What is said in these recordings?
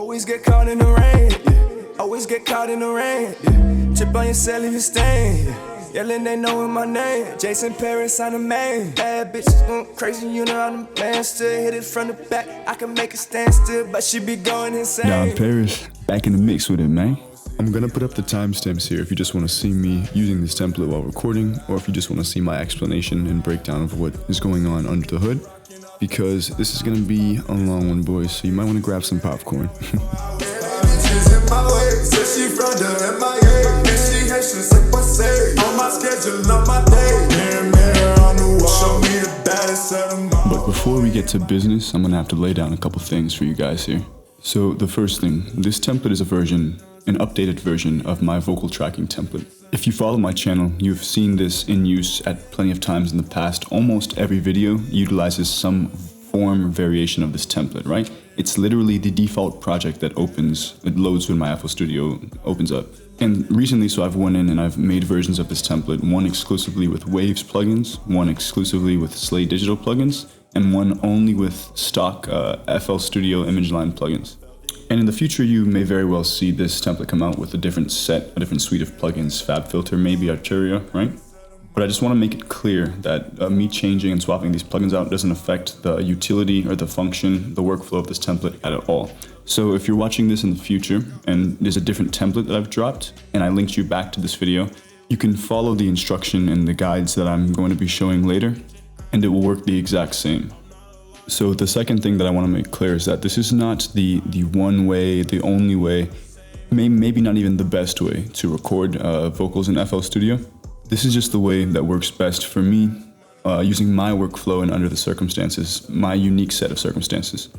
Always get caught in the rain, yeah. Always get caught in the rain, yeah. Chip on your cell, leave you stain, yeah. Yelling, they knowin' my name. Jason Paris on the main. Bad bitches going crazy, you know I'm the man. Still hit it from the back, I can make it stand still, but she be going insane. Nah, Paris, back in the mix with it, man. I'm gonna put up the timestamps here if you just want to see me using this template while recording, or if you just want to see my explanation and breakdown of what is going on under the hood, because this is gonna be a long one, boys, so you might want to grab some popcorn. But before we get to business, I'm gonna have to lay down a couple things for you guys here. So the first thing, this template is an updated version of my vocal tracking template. If you follow my channel, you've seen this in use at plenty of times in the past. Almost every video utilizes some form or variation of this template, right? It's literally the default project that loads when my FL Studio opens up. And recently, so I've went in and I've made versions of this template, one exclusively with Waves plugins, one exclusively with Slate Digital plugins, and one only with stock FL Studio image line plugins. And in the future, you may very well see this template come out with a different suite of plugins, FabFilter, maybe Arturia, right? But I just want to make it clear that me changing and swapping these plugins out doesn't affect the utility or the function, the workflow of this template at all. So if you're watching this in the future and there's a different template that I've dropped and I linked you back to this video, you can follow the instruction and the guides that I'm going to be showing later, and it will work the exact same. So the second thing that I want to make clear is that this is not the one way, the only way, maybe not even the best way to record vocals in FL Studio. This is just the way that works best for me, using my workflow and under the circumstances, my unique set of circumstances.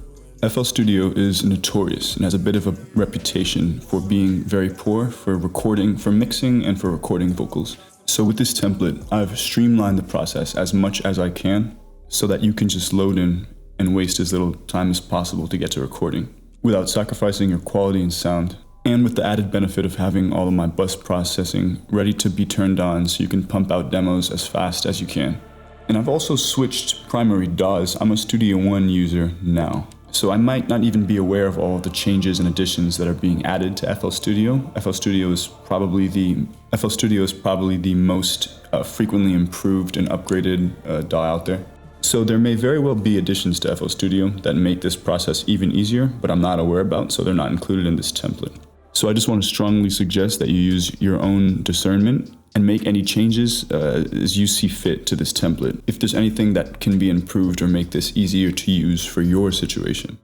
FL Studio is notorious and has a bit of a reputation for being very poor for recording, for mixing and for recording vocals. So with this template, I've streamlined the process as much as I can so that you can just load in and waste as little time as possible to get to recording without sacrificing your quality and sound. And with the added benefit of having all of my bus processing ready to be turned on so you can pump out demos as fast as you can. And I've also switched primary DAWs. I'm a Studio One user now, so I might not even be aware of all of the changes and additions that are being added to FL Studio. FL Studio is probably the most frequently improved and upgraded DAW out there. So there may very well be additions to FL Studio that make this process even easier, but I'm not aware about, so they're not included in this template. So I just want to strongly suggest that you use your own discernment and make any changes as you see fit to this template, if there's anything that can be improved or make this easier to use for your situation.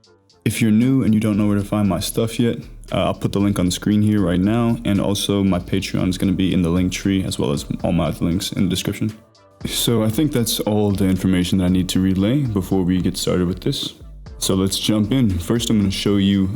If you're new and you don't know where to find my stuff yet, I'll put the link on the screen here right now, and also my Patreon is going to be in the link tree, as well as all my other links in the description. So I think that's all the information that I need to relay before we get started with this. So let's jump in. First, I'm going to show you,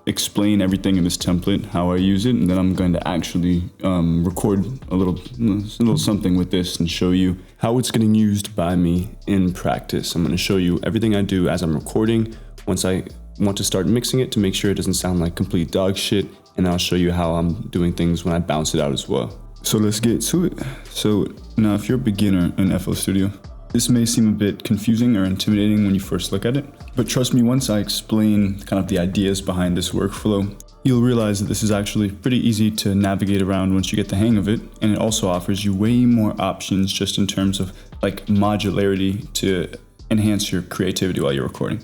explain everything in this template, how I use it, and then I'm going to actually record a little something with this and show you how it's getting used by me in practice. I'm going to show you everything I do as I'm recording, once I want to start mixing it to make sure it doesn't sound like complete dog shit, and I'll show you how I'm doing things when I bounce it out as well. So let's get to it. So now if you're a beginner in FL Studio, this may seem a bit confusing or intimidating when you first look at it, but trust me, once I explain kind of the ideas behind this workflow, you'll realize that this is actually pretty easy to navigate around once you get the hang of it, and it also offers you way more options just in terms of like modularity to enhance your creativity while you're recording.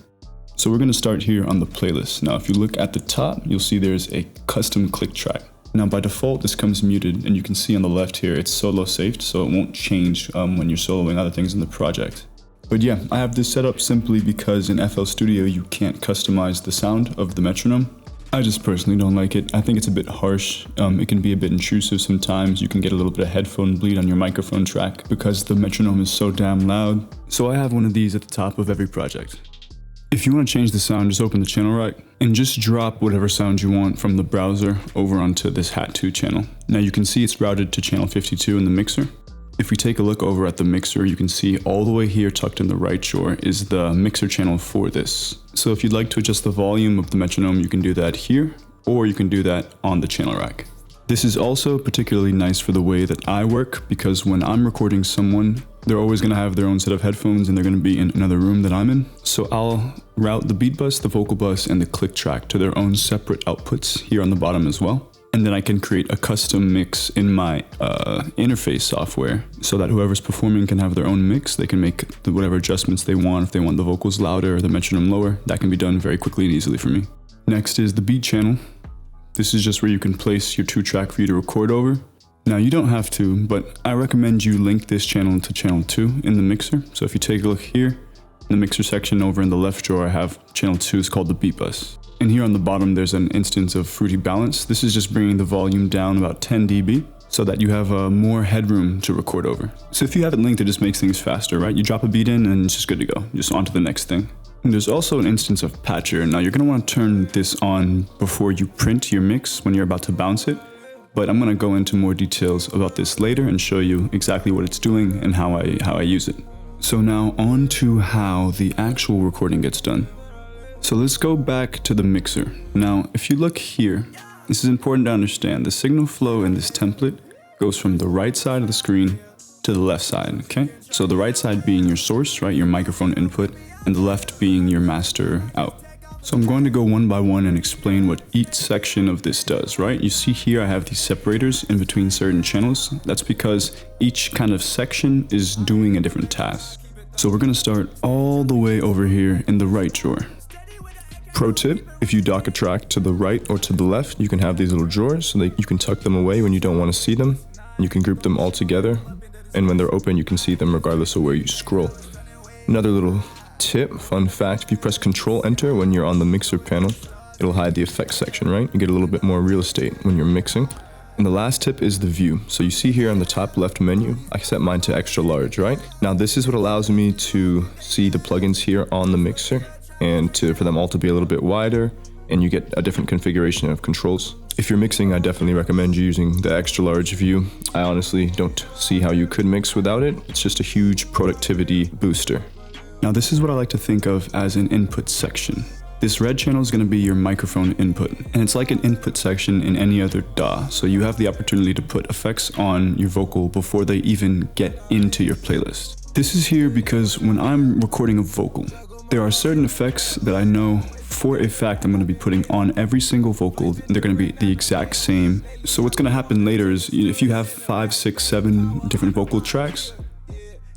So we're going to start here on the playlist. Now if you look at the top, you'll see there's a custom click track. Now by default this comes muted, and you can see on the left here it's solo saved, so it won't change when you're soloing other things in the project. But yeah, I have this set up simply because in FL Studio you can't customize the sound of the metronome. I just personally don't like it. I think it's a bit harsh. It can be a bit intrusive sometimes. You can get a little bit of headphone bleed on your microphone track because the metronome is so damn loud. So I have one of these at the top of every project. If you want to change the sound, just open the channel rack and just drop whatever sound you want from the browser over onto this Hat2 channel. Now you can see it's routed to channel 52 in the mixer. If we take a look over at the mixer, you can see all the way here tucked in the right drawer is the mixer channel for this. So if you'd like to adjust the volume of the metronome, you can do that here, or you can do that on the channel rack. This is also particularly nice for the way that I work, because when I'm recording someone They're always going to have their own set of headphones and they're going to be in another room that I'm in. So I'll route the beat bus, the vocal bus, and the click track to their own separate outputs here on the bottom as well. And then I can create a custom mix in my interface software so that whoever's performing can have their own mix. They can make whatever adjustments they want. If they want the vocals louder or the metronome lower, that can be done very quickly and easily for me. Next is the beat channel. This is just where you can place your 2-track for you to record over. Now you don't have to, but I recommend you link this channel to channel 2 in the mixer. So if you take a look here, in the mixer section over in the left drawer, I have channel 2 is called the beat bus. And here on the bottom, there's an instance of Fruity Balance. This is just bringing the volume down about 10 dB so that you have more headroom to record over. So if you have it linked, it just makes things faster, right? You drop a beat in and it's just good to go. Just on to the next thing. And there's also an instance of Patcher. Now you're gonna wanna turn this on before you print your mix when you're about to bounce it. But I'm gonna go into more details about this later and show you exactly what it's doing and how I use it. So now on to how the actual recording gets done. So let's go back to the mixer. Now, if you look here, this is important to understand. The signal flow in this template goes from the right side of the screen to the left side, okay? So the right side being your source, right, your microphone input, and the left being your master out. So I'm going to go one by one and explain what each section of this does, right? You see here I have these separators in between certain channels. That's because each kind of section is doing a different task. So we're gonna start all the way over here in the right drawer. Pro tip, if you dock a track to the right or to the left, you can have these little drawers so that you can tuck them away when you don't want to see them. You can group them all together, and when they're open, you can see them regardless of where you scroll. Another little tip, fun fact, if you press Control-Enter when you're on the mixer panel, it'll hide the effects section, right? You get a little bit more real estate when you're mixing. And the last tip is the view. So you see here on the top left menu, I set mine to extra large, right? Now this is what allows me to see the plugins here on the mixer, and for them all to be a little bit wider, and you get a different configuration of controls. If you're mixing, I definitely recommend you using the extra large view. I honestly don't see how you could mix without it. It's just a huge productivity booster. Now this is what I like to think of as an input section. This red channel is going to be your microphone input, and it's like an input section in any other DAW, so you have the opportunity to put effects on your vocal before they even get into your playlist. This is here because when I'm recording a vocal, there are certain effects that I know for a fact I'm going to be putting on every single vocal. They're going to be the exact same. So what's going to happen later is if you have 5, 6, 7 different vocal tracks,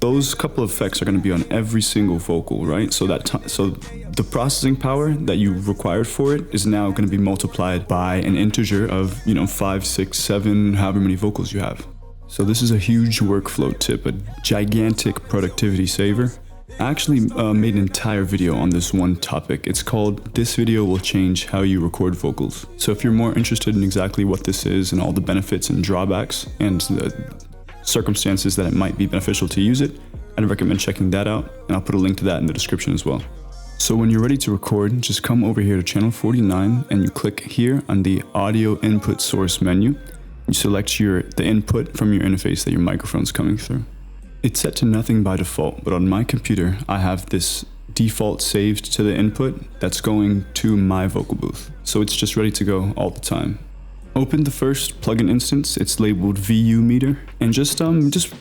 those couple of effects are going to be on every single vocal, right? So the processing power that you required for it is now going to be multiplied by an integer of 5, 6, 7, however many vocals you have. So this is a huge workflow tip, a gigantic productivity saver. I actually made an entire video on this one topic. It's called "This Video Will Change How You Record Vocals." So if you're more interested in exactly what this is and all the benefits and drawbacks and the circumstances that it might be beneficial to use it, I'd recommend checking that out, and I'll put a link to that in the description as well. So when you're ready to record, just come over here to channel 49 and you click here on the audio input source menu. You select the input from your interface that your microphone's coming through. It's set to nothing by default, but on my computer, I have this default saved to the input that's going to my vocal booth. So it's just ready to go all the time. Open the first plugin instance, it's labeled VU meter, and just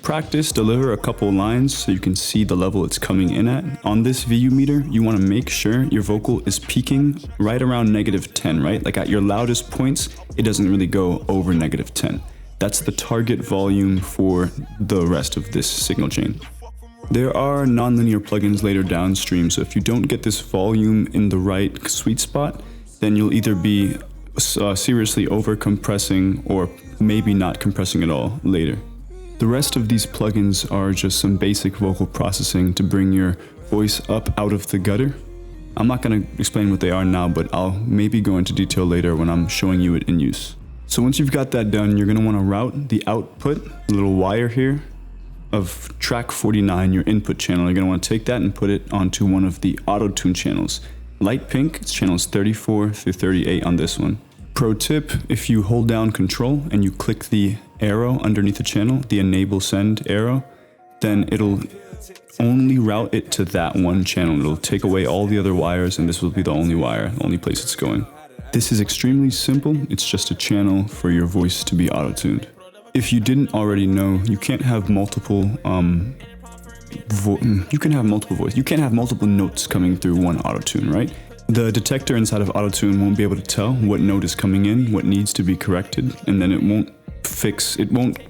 practice, deliver a couple lines so you can see the level it's coming in at. On this VU meter, you want to make sure your vocal is peaking right around -10, right? Like at your loudest points, it doesn't really go over -10. That's the target volume for the rest of this signal chain. There are nonlinear plugins later downstream, so if you don't get this volume in the right sweet spot, then you'll either be seriously over compressing or maybe not compressing at all later. The rest of these plugins are just some basic vocal processing to bring your voice up out of the gutter. I'm not going to explain what they are now, but I'll maybe go into detail later when I'm showing you it in use. So once you've got that done, you're going to want to route the output, the little wire here, of track 49, your input channel. You're going to want to take that and put it onto one of the Autotune channels. Light pink, it's channels 34 through 38 on this one. Pro tip, if you hold down Control and you click the arrow underneath the channel, the enable send arrow, then it'll only route it to that one channel. It'll take away all the other wires, and this will be the only wire, the only place it's going. This is extremely simple. It's just a channel for your voice to be auto-tuned. If you didn't already know, you can't have multiple you can have multiple voices. You can't have multiple notes coming through one Autotune, right? The detector inside of Autotune won't be able to tell what note is coming in, what needs to be corrected, and then it won't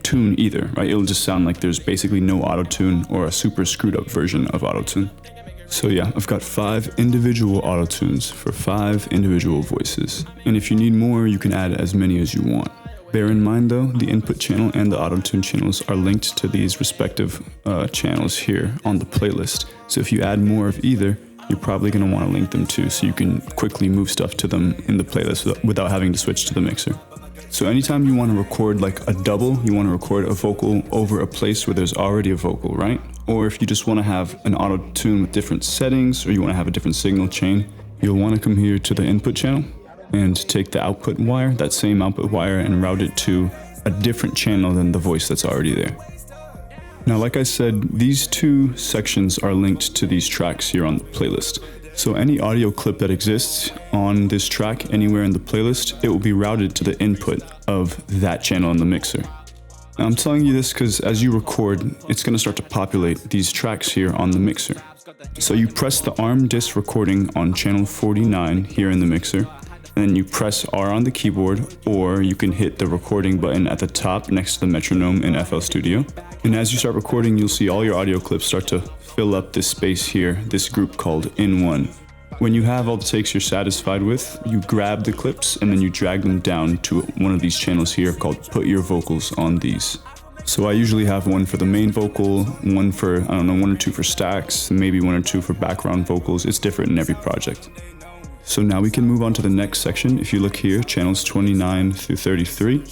tune either, right? It'll just sound like there's basically no Autotune or a super screwed up version of Autotune. So yeah, I've got 5 individual Autotunes for 5 individual voices. And if you need more, you can add as many as you want. Bear in mind though, the input channel and the Autotune channels are linked to these respective channels here on the playlist. So if you add more of either, you're probably going to want to link them too, so you can quickly move stuff to them in the playlist without having to switch to the mixer. So anytime you want to record like a double, you want to record a vocal over a place where there's already a vocal, right? Or if you just want to have an Autotune with different settings, or you want to have a different signal chain, you'll want to come here to the input channel and take the output wire, that same output wire, and route it to a different channel than the voice that's already there. Now, like I said, these 2 sections are linked to these tracks here on the playlist. So any audio clip that exists on this track anywhere in the playlist, it will be routed to the input of that channel in the mixer. Now, I'm telling you this because as you record, it's going to start to populate these tracks here on the mixer. So you press the ARM disc recording on channel 49 here in the mixer, and then you press R on the keyboard, or you can hit the recording button at the top next to the metronome in FL Studio. And as you start recording, you'll see all your audio clips start to fill up this space here, this group called In1. When you have all the takes you're satisfied with, you grab the clips and then you drag them down to one of these channels here called Put Your Vocals on These. So I usually have one for the main vocal, one for, 1 or 2 for stacks, maybe 1 or 2 for background vocals. It's different in every project. So now we can move on to the next section. If you look here, channels 29 through 33,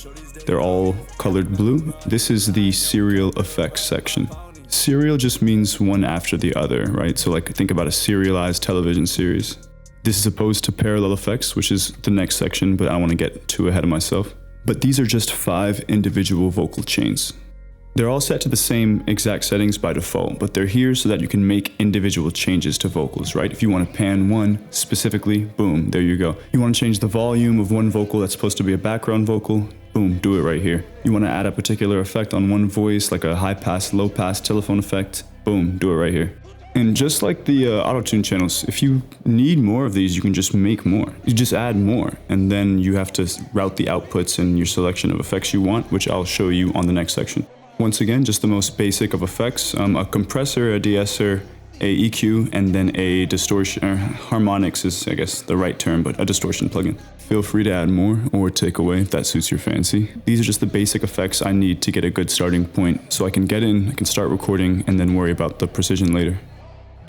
they're all colored blue. This is the serial effects section. Serial just means one after the other, right? So like think about a serialized television series. This is opposed to parallel effects, which is the next section, but I don't want to get too ahead of myself. But these are just 5 individual vocal chains. They're all set to the same exact settings by default, but they're here so that you can make individual changes to vocals, right? If you want to pan one specifically, boom, there you go. You want to change the volume of one vocal that's supposed to be a background vocal, boom, do it right here. You want to add a particular effect on one voice, like a high pass, low pass telephone effect, boom, do it right here. And just like the Autotune channels, if you need more of these, you can just make more. You just add more, and then you have to route the outputs and your selection of effects you want, which I'll show you on the next section. Once again, just the most basic of effects, a compressor, a de-esser, a EQ, and then a distortion, or harmonics is, I guess, the right term, but a distortion plugin. Feel free to add more or take away if that suits your fancy. These are just the basic effects I need to get a good starting point so I can get in, I can start recording, and then worry about the precision later.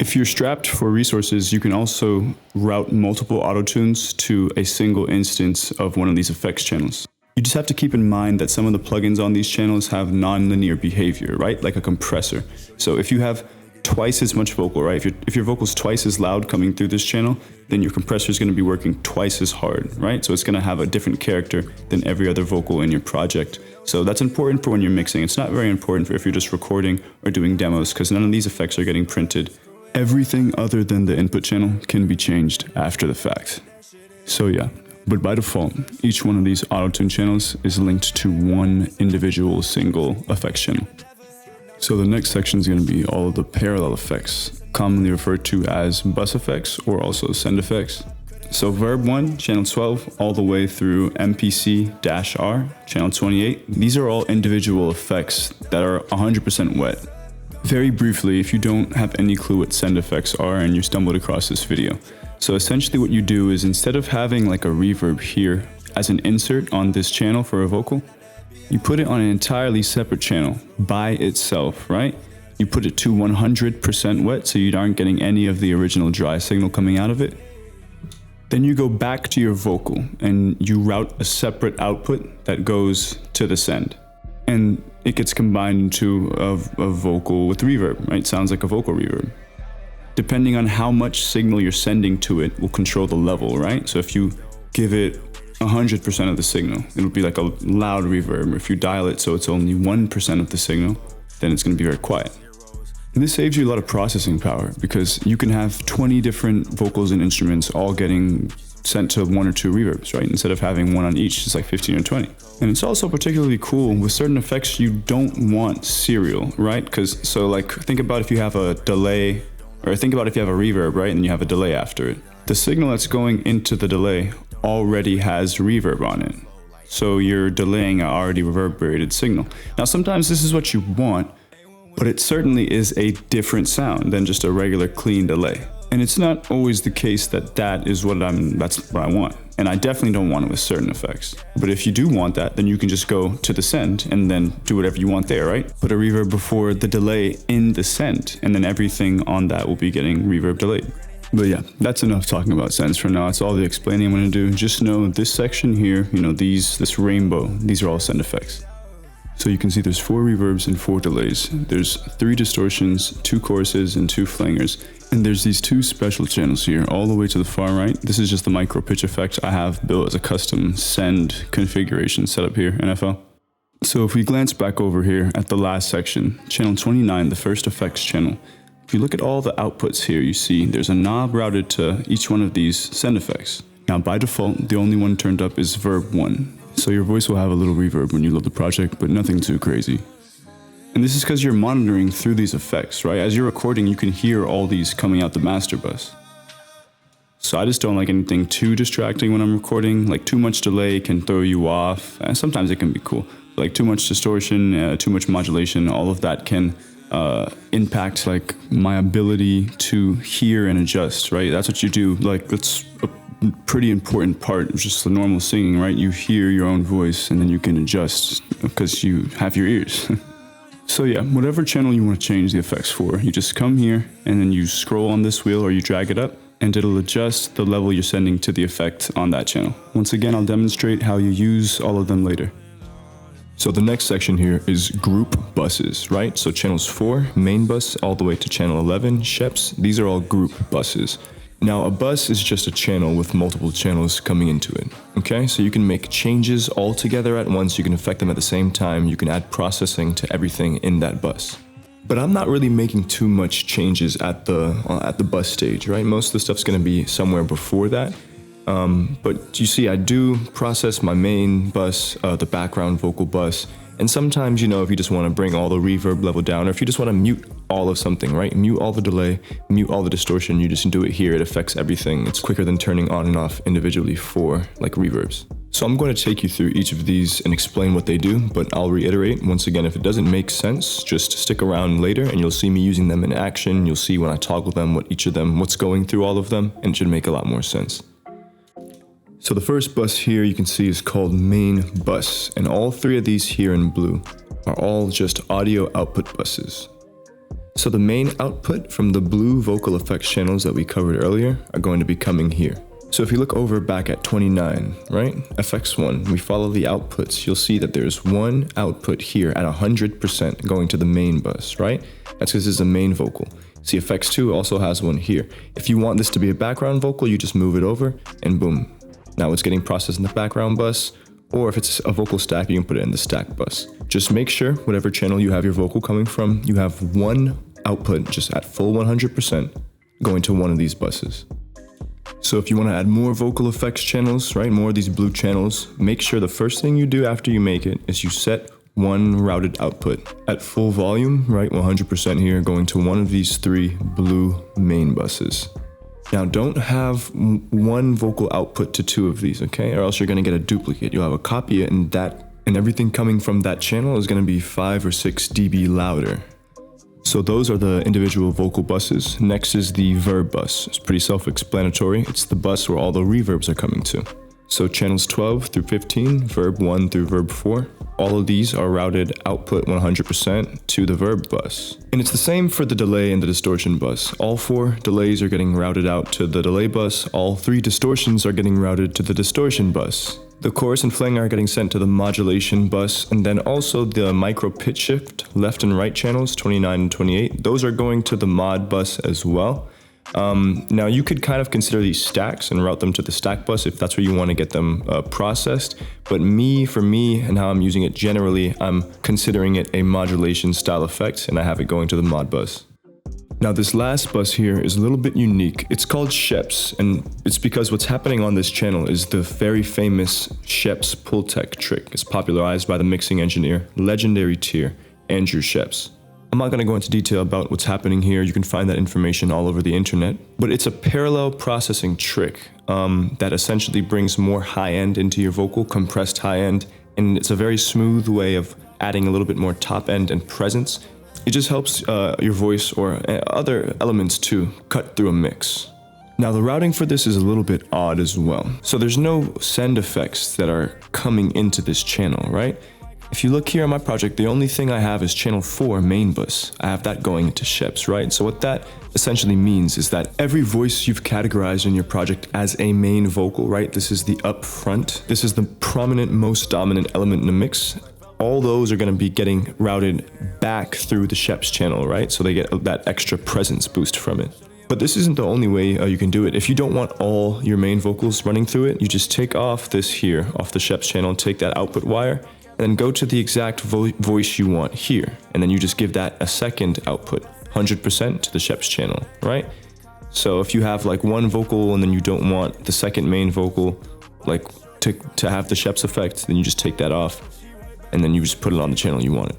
If you're strapped for resources, you can also route multiple Autotunes to a single instance of one of these effects channels. You just have to keep in mind that some of the plugins on these channels have non-linear behavior, right? Like a compressor. So if you have twice as much vocal, right? If your vocal's twice as loud coming through this channel, then your compressor is going to be working twice as hard, right? So it's going to have a different character than every other vocal in your project. So that's important for when you're mixing. It's not very important for if you're just recording or doing demos, because none of these effects are getting printed. Everything other than the input channel can be changed after the fact. So yeah. But by default, each one of these Autotune channels is linked to one individual single effects channel. So the next section is going to be all of the parallel effects, commonly referred to as bus effects or also send effects. So Verb 1, channel 12, all the way through MPC-R, channel 28. These are all individual effects that are 100% wet. Very briefly, if you don't have any clue what send effects are and you stumbled across this video. So essentially what you do is instead of having like a reverb here as an insert on this channel for a vocal, you put it on an entirely separate channel by itself, right? You put it to 100% wet so you aren't getting any of the original dry signal coming out of it. Then you go back to your vocal and you route a separate output that goes to the send. And it gets combined into a vocal with reverb, right? Sounds like a vocal reverb. Depending on how much signal you're sending to it will control the level, right? So if you give it 100% of the signal, it'll be like a loud reverb. Or if you dial it so it's only 1% of the signal, then it's going to be very quiet. And this saves you a lot of processing power because you can have 20 different vocals and instruments all getting sent to 1 or 2 reverbs, right? Instead of having one on each, it's like 15 or 20. And it's also particularly cool with certain effects you don't want serial, right? Because so like think about if you have a delay, or think about if you have a reverb, right? And you have a delay after it. The signal that's going into the delay already has reverb on it. So you're delaying an already reverberated signal. Now sometimes this is what you want, but it certainly is a different sound than just a regular clean delay. And it's not always the case that that's what I want. And I definitely don't want it with certain effects. But if you do want that, then you can just go to the send and then do whatever you want there, right? Put a reverb before the delay in the send, and then everything on that will be getting reverb delayed. But yeah, that's enough talking about sends for now. That's all the explaining I'm gonna do. Just know this section here, this rainbow, these are all send effects. So you can see there's 4 reverbs and 4 delays. There's 3 distortions, 2 choruses, and 2 flangers. And there's these 2 special channels here, all the way to the far right. This is just the micro pitch effect I have built as a custom send configuration set up here in FL. So if we glance back over here at the last section, channel 29, the first effects channel, if you look at all the outputs here, you see there's a knob routed to each one of these send effects. Now by default, the only one turned up is verb 1. So your voice will have a little reverb when you load the project, but nothing too crazy. And this is because you're monitoring through these effects, right? As you're recording, you can hear all these coming out the master bus. So I just don't like anything too distracting when I'm recording. Like too much delay can throw you off. And sometimes it can be cool. Like too much distortion, too much modulation, all of that can impact like my ability to hear and adjust, right? That's what you do. Like that's a pretty important part of just the normal singing, right? You hear your own voice and then you can adjust because you have your ears. So yeah, whatever channel you want to change the effects for, you just come here and then you scroll on this wheel or you drag it up and it'll adjust the level you're sending to the effect on that channel. Once again, I'll demonstrate how you use all of them later. So the next section here is group buses, right? So channels 4, main bus, all the way to channel 11, sheps, these are all group buses. Now a bus is just a channel with multiple channels coming into it, okay? So you can make changes all together at once, you can affect them at the same time, you can add processing to everything in that bus. But I'm not really making too much changes at the bus stage, right? Most of the stuff's gonna be somewhere before that. But you see, I do process my main bus, the background vocal bus, and sometimes, if you just want to bring all the reverb level down, or if you just want to mute all of something, right? Mute all the delay, mute all the distortion, you just do it here, it affects everything. It's quicker than turning on and off individually for like reverbs. So I'm going to take you through each of these and explain what they do, but I'll reiterate, once again, if it doesn't make sense, just stick around later and you'll see me using them in action. You'll see when I toggle them, what's going through all of them, and it should make a lot more sense. So the first bus here you can see is called main bus, and all 3 of these here in blue are all just audio output buses. So the main output from the blue vocal effects channels that we covered earlier are going to be coming here. So if you look over back at 29, right? FX1, we follow the outputs, you'll see that there's one output here at 100% going to the main bus, right? That's because this is a main vocal. See, FX2 also has one here. If you want this to be a background vocal, you just move it over and boom. Now it's getting processed in the background bus, or if it's a vocal stack, you can put it in the stack bus. Just make sure whatever channel you have your vocal coming from, you have one output just at full 100% going to one of these buses. So if you want to add more vocal effects channels, right, more of these blue channels, make sure the first thing you do after you make it is you set one routed output at full volume, right, 100% here, going to one of these 3 blue main buses. Now don't have one vocal output to 2 of these, okay? Or else you're gonna get a duplicate. You'll have a copy and everything coming from that channel is gonna be 5 or 6 dB louder. So those are the individual vocal buses. Next is the verb bus. It's pretty self-explanatory. It's the bus where all the reverbs are coming to. So channels 12 through 15, verb 1 through verb 4, all of these are routed output 100% to the verb bus. And it's the same for the delay and the distortion bus. All 4 delays are getting routed out to the delay bus. All 3 distortions are getting routed to the distortion bus. The chorus and flanger are getting sent to the modulation bus, and then also the micro pitch shift left and right channels, 29 and 28, those are going to the mod bus as well. Now you could kind of consider these stacks and route them to the stack bus if that's where you want to get them processed. But for me and how I'm using it generally, I'm considering it a modulation style effect and I have it going to the mod bus. Now this last bus here is a little bit unique. It's called Sheps, and it's because what's happening on this channel is the very famous Sheps pull tech trick. It's popularized by the mixing engineer, legendary tier, Andrew Sheps. I'm not going to go into detail about what's happening here. You can find that information all over the internet. But it's a parallel processing trick that essentially brings more high end into your vocal, compressed high end, and it's a very smooth way of adding a little bit more top end and presence. It just helps your voice or other elements to cut through a mix. Now the routing for this is a little bit odd as well. So there's no send effects that are coming into this channel, right? If you look here on my project, the only thing I have is channel 4 main bus. I have that going into Sheps, right? So what that essentially means is that every voice you've categorized in your project as a main vocal, right? This is the up front. This is the prominent, most dominant element in the mix. All those are going to be getting routed back through the Sheps channel, right? So they get that extra presence boost from it. But this isn't the only way you can do it. If you don't want all your main vocals running through it, you just take off this here, off the Sheps channel, take that output wire, and then go to the exact voice you want here. And then you just give that a second output, 100% to the Sheps channel, right? So if you have like one vocal and then you don't want the second main vocal like to have the Sheps effect, then you just take that off. And then you just put it on the channel you want it.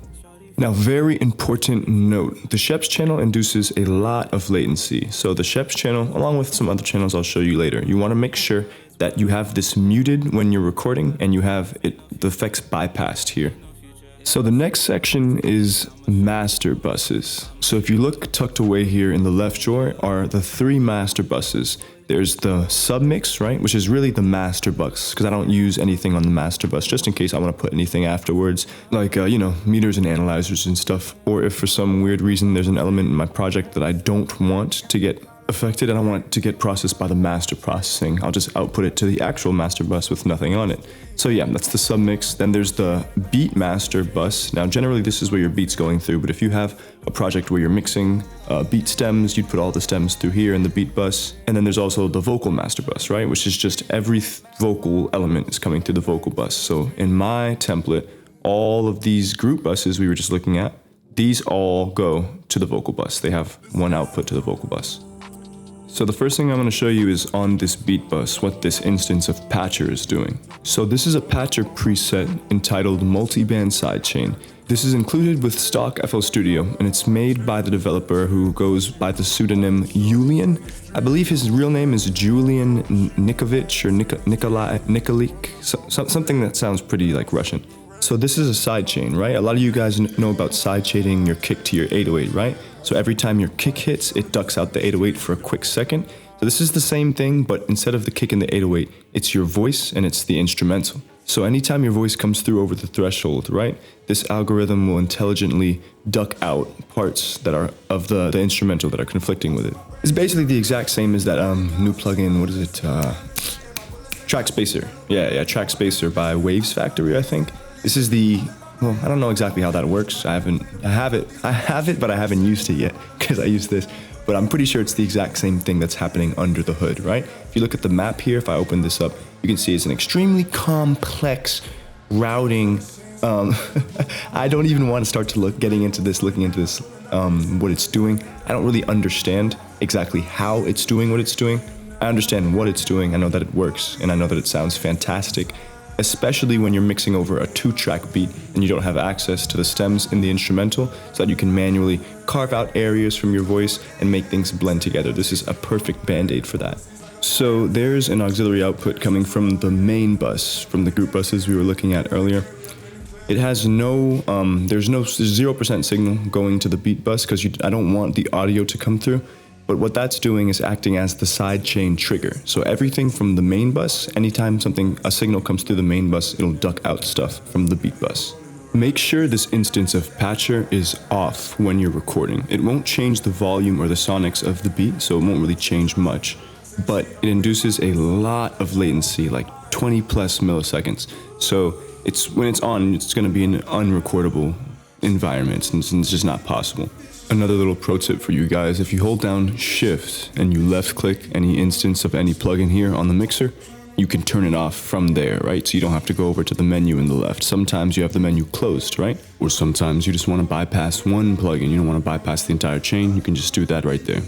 Now, very important note, the Sheps channel induces a lot of latency. So the Sheps channel, along with some other channels I'll show you later, you want to make sure that you have this muted when you're recording and you have the effects bypassed here. So the next section is master buses. So if you look tucked away here in the left drawer are the 3 master buses. There's the submix, right, which is really the master bus, because I don't use anything on the master bus, just in case I want to put anything afterwards, like, meters and analyzers and stuff. Or if for some weird reason there's an element in my project that I don't want to get affected, I don't want it to get processed by the master processing, I'll just output it to the actual master bus with nothing on it. So yeah, that's the submix. Then there's the beat master bus. Now generally this is where your beat's going through, but if you have a project where you're mixing beat stems, you'd put all the stems through here in the beat bus. And then there's also the vocal master bus, right? Which is just every vocal element is coming through the vocal bus. So in my template, all of these group buses we were just looking at, these all go to the vocal bus. They have one output to the vocal bus. So the first thing I'm going to show you is on this beat bus, what this instance of patcher is doing. So this is a patcher preset entitled Multiband Sidechain. This is included with stock FL Studio, and it's made by the developer who goes by the pseudonym Julian. I believe his real name is Julian Nikovic or Nikolic, something that sounds pretty like Russian. So this is a sidechain, right? A lot of you guys know about sidechaining your kick to your 808, right? So every time your kick hits, it ducks out the 808 for a quick second. So this is the same thing, but instead of the kick and the 808, it's your voice and it's the instrumental. So anytime your voice comes through over the threshold, right, this algorithm will intelligently duck out parts that are of the instrumental that are conflicting with it. It's basically the exact same as that new plugin, what is it? Track Spacer. Yeah, Track Spacer by Waves Factory, I think. This is well, I don't know exactly how that works. I have it, but I haven't used it yet because I use this. But I'm pretty sure it's the exact same thing that's happening under the hood, right? If you look at the map here, if I open this up, you can see it's an extremely complex routing. I don't even want to start to looking into this, what it's doing. I don't really understand exactly how it's doing what it's doing. I understand what it's doing. I know that it works, and I know that it sounds fantastic, especially when you're mixing over a 2-track beat and you don't have access to the stems in the instrumental, so that you can manually carve out areas from your voice and make things blend together. This is a perfect band-aid for that. So there's an auxiliary output coming from the main bus, from the group buses we were looking at earlier. It has there's 0% signal going to the beat bus because I don't want the audio to come through. But what that's doing is acting as the sidechain trigger. So everything from the main bus, anytime a signal comes through the main bus, it'll duck out stuff from the beat bus. Make sure this instance of patcher is off when you're recording. It won't change the volume or the sonics of the beat, so it won't really change much. But it induces a lot of latency, like 20 plus milliseconds. So when it's on, it's going to be an unrecordable environment, and it's just not possible. Another little pro tip for you guys, if you hold down Shift and you left click any instance of any plugin here on the mixer, you can turn it off from there, right? So you don't have to go over to the menu in the left. Sometimes you have the menu closed, right? Or sometimes you just want to bypass one plugin. You don't want to bypass the entire chain. You can just do that right there.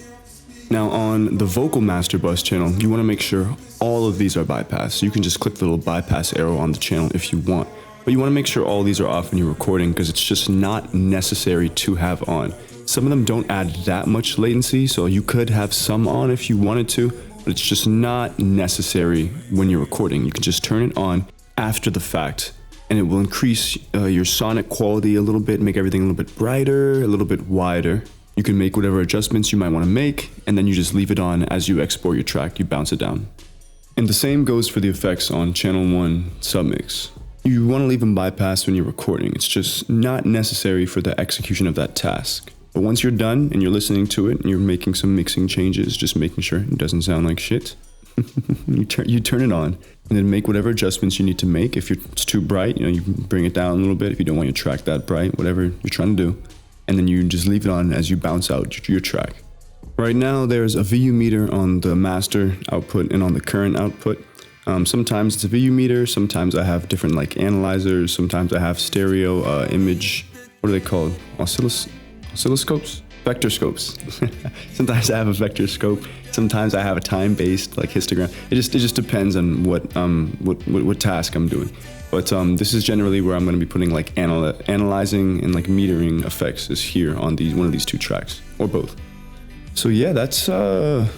Now on the vocal master bus channel, you want to make sure all of these are bypassed. So you can just click the little bypass arrow on the channel if you want. But you want to make sure all these are off when you're recording because it's just not necessary to have on. Some of them don't add that much latency, so you could have some on if you wanted to, but it's just not necessary when you're recording. You can just turn it on after the fact, and it will increase your sonic quality a little bit, make everything a little bit brighter, a little bit wider. You can make whatever adjustments you might want to make, and then you just leave it on as you export your track, you bounce it down. And the same goes for the effects on channel 1 submix. You want to leave them bypassed when you're recording. It's just not necessary for the execution of that task. But once you're done and you're listening to it and you're making some mixing changes, just making sure it doesn't sound like shit, you turn it on and then make whatever adjustments you need to make. If it's too bright, you can bring it down a little bit. If you don't want your track that bright, whatever you're trying to do. And then you just leave it on as you bounce out your track. Right now, there's a VU meter on the master output and on the current output. Sometimes it's a VU meter, sometimes I have different like analyzers, sometimes I have stereo image, what are they called? Oscilloscopes? Vector scopes. Sometimes I have a vector scope, sometimes I have a time-based like histogram. It just depends on what task I'm doing. But this is generally where I'm going to be putting like analyzing and like metering effects is here on one of these two tracks, or both. So yeah, that's everything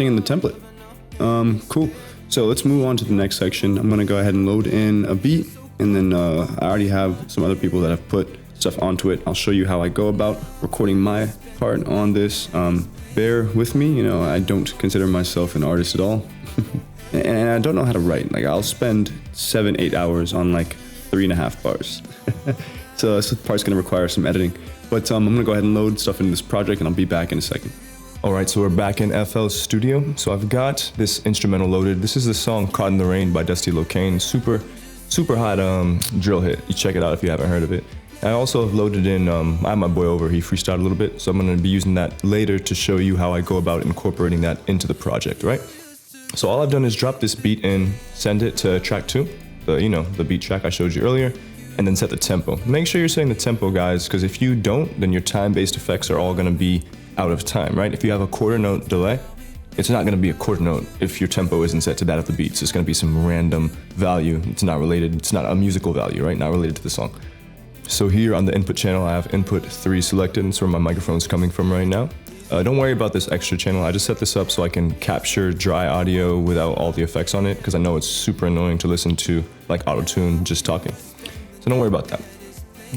in the template. Cool. So let's move on to the next section. I'm going to go ahead and load in a beat, and then I already have some other people that have put stuff onto it. I'll show you how I go about recording my part on this. Bear with me, I don't consider myself an artist at all. And I don't know how to write. Like I'll spend 7-8 hours on like 3.5 bars. So this part's gonna require some editing. But I'm gonna go ahead and load stuff into this project and I'll be back in a second. Alright, so we're back in FL Studio. So I've got this instrumental loaded. This is the song Caught in the Rain by Dusty Locane. Super hot drill hit. You check it out if you haven't heard of it. I also have loaded in, I have my boy over, he freestyled a little bit, so I'm going to be using that later to show you how I go about incorporating that into the project, right? So all I've done is drop this beat in, send it to track 2, the beat track I showed you earlier, and then set the tempo. Make sure you're setting the tempo, guys, because if you don't, then your time-based effects are all going to be out of time, right? If you have a quarter note delay, it's not going to be a quarter note if your tempo isn't set to that of the beat. So it's going to be some random value. It's not related, it's not a musical value, right? Not related to the song. So here on the input channel, I have input 3 selected, and that's where my microphone's coming from right now. Don't worry about this extra channel. I just set this up so I can capture dry audio without all the effects on it, because I know it's super annoying to listen to like Autotune just talking. So don't worry about that.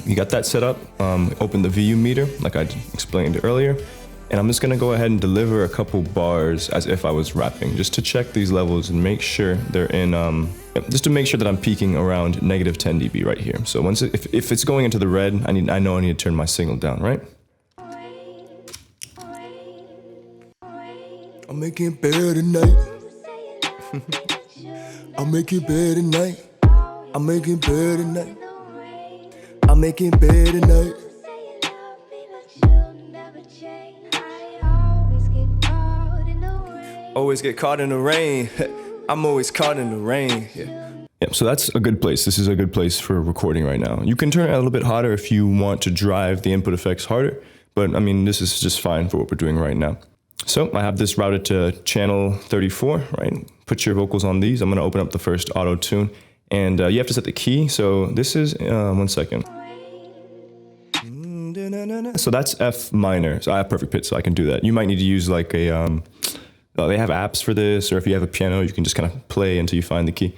You got that set up, open the VU meter like I explained earlier, and I'm just gonna go ahead and deliver a couple bars as if I was rapping, just to check these levels and make sure they're in, just to make sure that I'm peaking around -10 dB right here. So once if it's going into the red, I know I need to turn my signal down, right? I'm making better tonight. I'm making better tonight. I'm making better tonight. I'm making better tonight. Always get caught in the rain. I'm always caught in the rain. Yeah, so that's a good place. This is a good place for recording right now. You can turn it a little bit hotter if you want to drive the input effects harder, but I mean, this is just fine for what we're doing right now. So I have this routed to channel 34, right? Put your vocals on these. I'm gonna open up the first auto tune, and you have to set the key. So this is, 1 second. So that's F minor. So I have perfect pitch, so I can do that. You might need to use like a, they have apps for this, or if you have a piano, you can just kind of play until you find the key.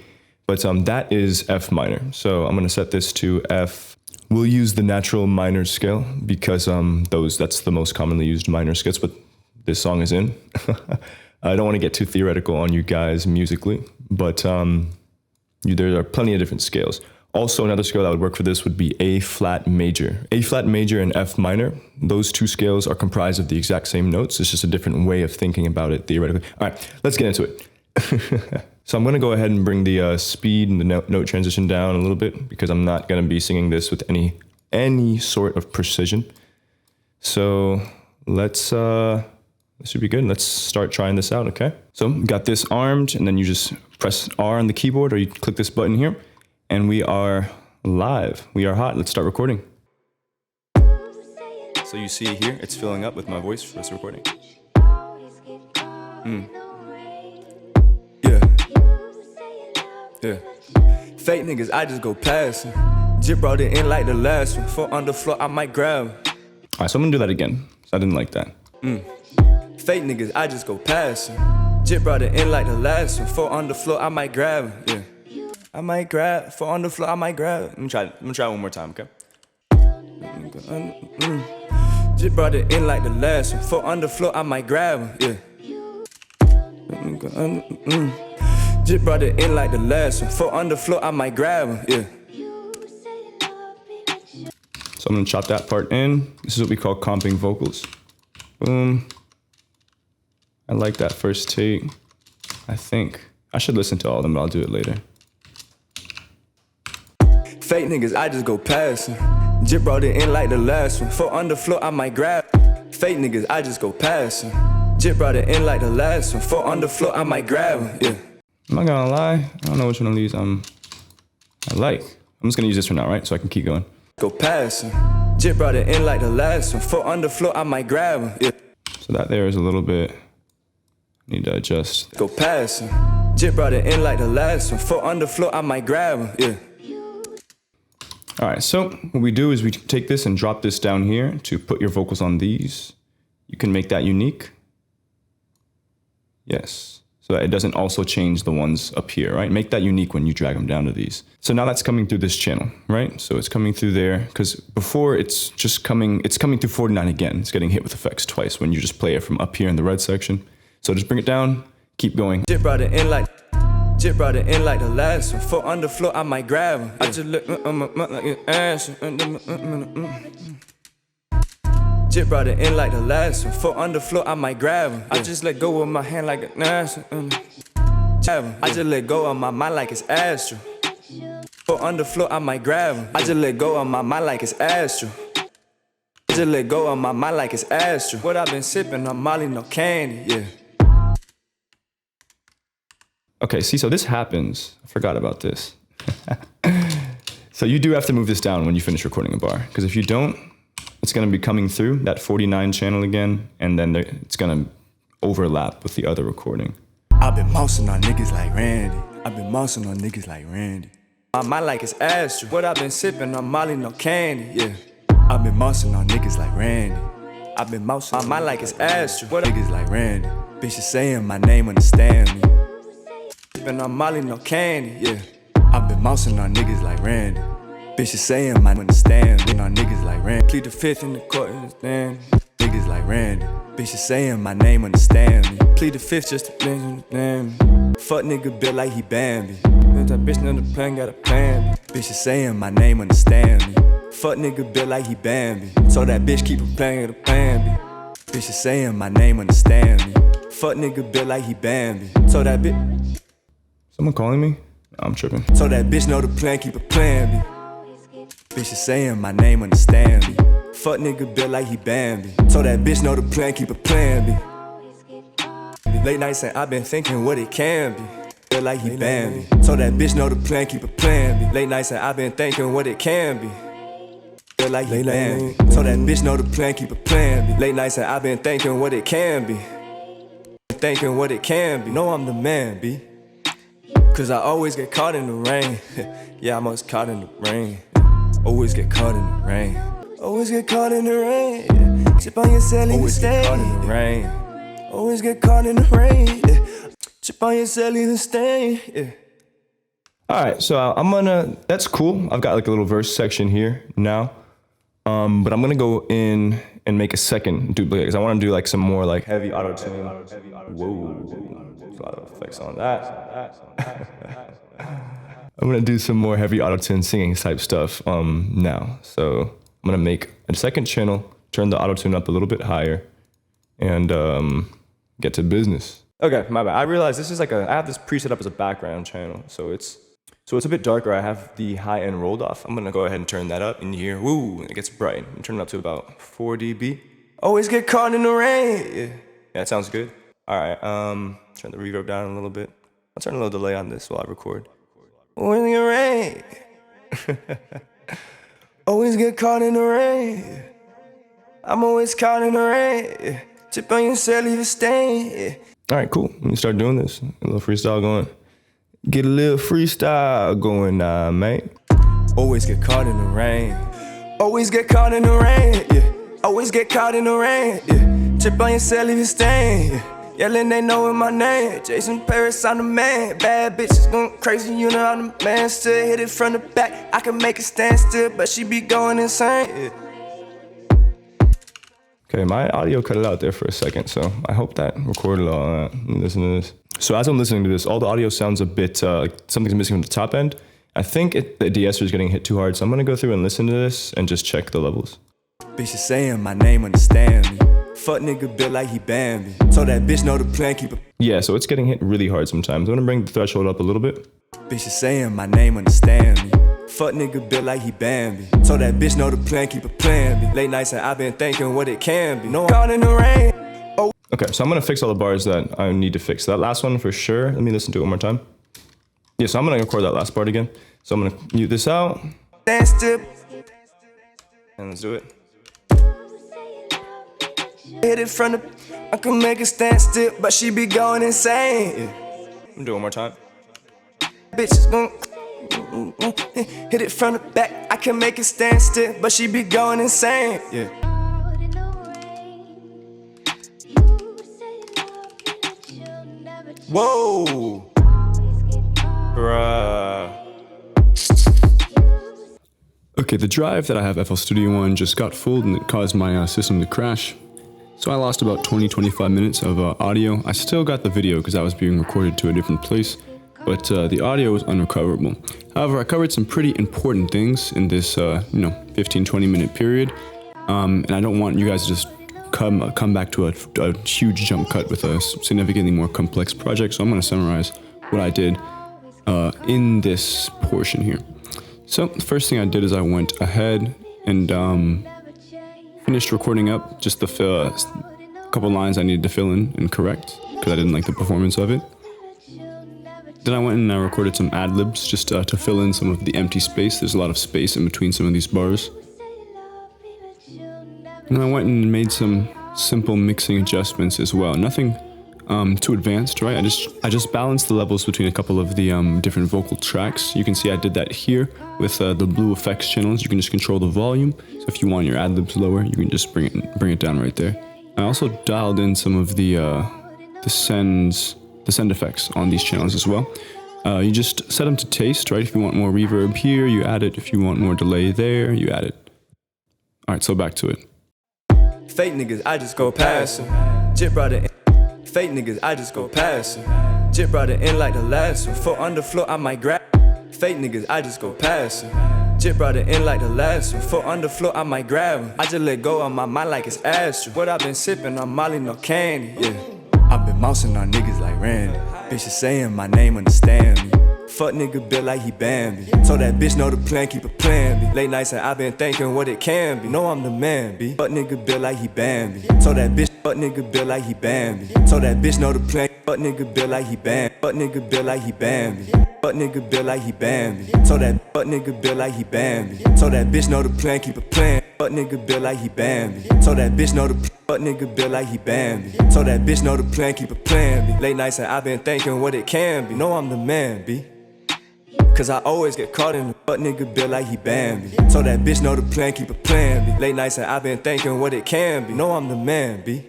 But that is F minor. So I'm gonna set this to F. We'll use the natural minor scale because that's the most commonly used minor scales, but this song is in. I don't want to get too theoretical on you guys musically, but there are plenty of different scales. Also, another scale that would work for this would be A flat major. A flat major and F minor, those two scales are comprised of the exact same notes. It's just a different way of thinking about it theoretically. All right, let's get into it. So I'm going to go ahead and bring the speed and the note transition down a little bit because I'm not going to be singing this with any sort of precision. So let's This should be good. Let's start trying this out, okay? So got this armed, and then you just press R on the keyboard, or you click this button here, and we are live. We are hot. Let's start recording. So you see here, it's filling up with my voice for this recording. Yeah. Yeah. Fake niggas, I just go past them. Jip brought it in like the last one. Foot on the floor, I might grab him. All right, so I'm gonna do that again. So I didn't like that. Fake niggas, I just go past him. Jip brought it in like the last one. Foot on the floor, I might grab him. Yeah. I might grab. Foot on the floor, I might grab him. Let me try it one more time, okay? Jip brought it in like the last one. Foot on the floor, I might grab him. Yeah. Jip brought it in like the last one. Foot on the floor, I might grab him. Yeah. So I'm gonna chop that part in. This is what we call comping vocals. Boom. I like that first take. I think I should listen to all of them, but I'll do it later. Fake niggas, I just go past him. Jip brought it in like the last one. Foot on the floor, I might grab. Fake niggas, I just go past him. Jip brought it in like the last one. Foot on the floor, I might grab him. Yeah. I'm not gonna lie. I don't know which one of these I like. I'm just gonna use this for now, right? So I can keep going. Go past him. Jip brought it in like the last one. Foot on the floor, I might grab him. Yeah. So that there is a little bit. Need to adjust. Go past him. Jip brought it in like the last one. Foot on the floor, I might grab him. Yeah. All right, so what we do is we take this and drop this down here to put your vocals on these. You can make that unique. Yes, so that it doesn't also change the ones up here, right? Make that unique when you drag them down to these. So now that's coming through this channel, right? So it's coming through there, because before it's coming through 49 again. It's getting hit with effects twice when you just play it from up here in the red section. So just bring it down, keep going. Jip brought it in like the last one. Foot on the floor, I might grab him. I just look like an ass. Jip brought it in like the last one. Foot on the floor, I might grab him. I just let go of my hand like an ass. I just let go of my mind like it's Astro. Foot on the floor, I might grab him. I just let go of my mind like it's Astro. I just let go of my mind like it's Astro. What I've been sipping on Molly, no candy, yeah. Okay, see, so this happens. I forgot about this. So you do have to move this down when you finish recording a bar, because if you don't, it's gonna be coming through that 49 channel again, and then it's gonna overlap with the other recording. I've been mousing on niggas like Randy. I've been mousing on niggas like Randy. My mind like it's Astro. What I've been sipping on Molly, no candy, yeah. I've been mousing on niggas like Randy. I've been mousing on my mind like it's Astro. What niggas like Randy? Bitches saying my name, understand me. Sipping on Molly, no candy, yeah. I've been mousing on niggas like Randy. Bitches saying my understand me. On niggas like Randy. Plead the fifth in the court, understand me. Niggas like Randy. Bitches saying my name, understand me. Plead the fifth just to understand me. Fuck nigga built like he Bambi. That bitch know the plan, got a plan. Bitches saying my name, understand me. Fuck nigga built like he Bambi. So that bitch keep a plan, got a plan. Bitches saying my name, understand me. Fuck nigga built like he Bambi. So that bitch. Someone calling me? No, I'm tripping. So that bitch know the plan, keep a plan B. Bitches saying my name, understand me. Fuck nigga built like he Bambi. So that bitch know the plan, keep a plan B. Late nights saying I've been thinking what it can be. Built like he Bambi. So that bitch know the plan, keep a plan B. Late nights saying I've been thinking what it can be. Built like he Bambi. So that bitch know the plan, keep a plan B. Late nights saying I've been thinking what it can be. Thinking what it can be. Know I'm the man, B. Cause I always get caught in the rain. Yeah, I'm always caught in the rain. Always get caught in the rain. Always get caught in the rain. Chip on your celly and stay. Always get caught in the rain. Always get caught in the rain. Chip on your celly and stay. All right, so that's cool. I've got like a little verse section here now. But I'm gonna go in and make a second duplicate because I want to do like some more like heavy auto-tune. Whoa, there's a lot of effects on that. I'm gonna do some more heavy auto-tune singing type stuff now. So I'm gonna make a second channel, turn the auto-tune up a little bit higher, and get to business. Okay, my bad. I realized this is like I have this preset up as a background channel, so it's a bit darker. I have the high end rolled off. I'm gonna go ahead and turn that up in here. Woo, it gets bright. I'm turning it up to about 4 dB. Always get caught in the rain. Yeah, that sounds good. All right, turn the reverb down a little bit. I'll turn a little delay on this while I record. When it rain, always get caught in the rain. I'm always caught in the rain. Chip on your cell, leave a stain. All right, cool. Let me start doing this. A little freestyle going. Get a little freestyle going now, mate. Always get caught in the rain. Always get caught in the rain. Yeah. Always get caught in the rain. Yeah. Chip on your cell, leave a stain. Yeah. Yelling, they knowin' my name. Jason Paris, I'm the man. Bad bitches going crazy, you know I'm the man. Still hit it from the back. I can make it stand still, but she be going insane. Yeah. Okay, my audio cut it out there for a second, so I hope that recorded all that. Listen to this. So as I'm listening to this, all the audio sounds a bit like something's missing from the top end. I think the de-esser is getting hit too hard, so I'm gonna go through and listen to this and just check the levels. Bitch is saying my name, understand me. Fuck nigga built like he Bambi. Told that bitch know the plan, keep it. Yeah, so it's getting hit really hard sometimes. I'm gonna bring the threshold up a little bit. Bitch is saying my name, understand me. Fuck nigga built like he Bambi. Told that bitch know the plan, keep it playing me. Late nights and I've been thinking what it can be. No, I'm caught in the rain. Oh. Okay, so I'm gonna fix all the bars that I need to fix. That last one for sure. Let me listen to it one more time. Yeah, so I'm gonna record that last part again. So I'm gonna mute this out. Stand still. And let's do it. Hit it from the. I can make it stand still, but she be going insane. Yeah. I'm doing it one more time. Bitches gon' hit it from the back. I can make it stand still, but she be going insane. Yeah. Whoa. Bruh. Okay, the drive that I have FL Studio on just got full and it caused my system to crash. So I lost about 20-25 minutes of audio. I still got the video because that was being recorded to a different place, but the audio was unrecoverable. However, I covered some pretty important things in this 15-20 minute period, and I don't want you guys to just come back to a huge jump cut with a significantly more complex project, so I'm going to summarize what I did in this portion here. So the first thing I did is I went ahead and finished recording up just the couple lines I needed to fill in and correct because I didn't like the performance of it. Then I went and I recorded some ad-libs just to fill in some of the empty space. There's a lot of space in between some of these bars. And I went and made some simple mixing adjustments as well. Nothing too advanced, right? I just balanced the levels between a couple of the different vocal tracks. You can see I did that here with the blue effects channels. You can just control the volume. So if you want your ad-libs lower, you can just bring it down right there. I also dialed in some of the send effects on these channels as well. You just set them to taste, right? If you want more reverb here, you add it. If you want more delay there, you add it. All right, so back to it. Fake niggas, I just go past them. Jit brought it in. Fake niggas, I just go past them. Jit brought it in like the last one. Foot on the floor, I might grab. Fake niggas, I just go past them. Jit brought it in like the last one. Foot on the floor, I might grab him. I just let go of my mind like it's Astro. What I've been sipping, I'm Molly, no candy, yeah. I've been mousing on niggas like Randy. Bitches saying my name, understand me. Fuck nigga built like he Bambi. Told that bitch know the plan, keep it playing me. Late nights and I've been thinking what it can be. Know I'm the man, B. Fuck nigga built like he Bambi. Told that bitch, fuck nigga built like he Bambi. Told that bitch know the plan. Fuck nigga built like he Bambi. Fuck nigga built like he Bambi. Fuck nigga built like he Bambi. Told that fuck nigga built like he Bambi. Told that bitch know the plan, keep it playing. Fuck nigga built like he Bambi. Told that bitch know the fuck nigga built like he Bambi. Told that bitch know the plan, keep it playing me. Late nights and I've been thinking what it can be. Know I'm the man, B. Cause I always get caught in the fuck nigga built like he Bambi. Told that bitch know the plan, keep it playing me. Late nights and I've been thinking what it can be. Know I'm the man, B.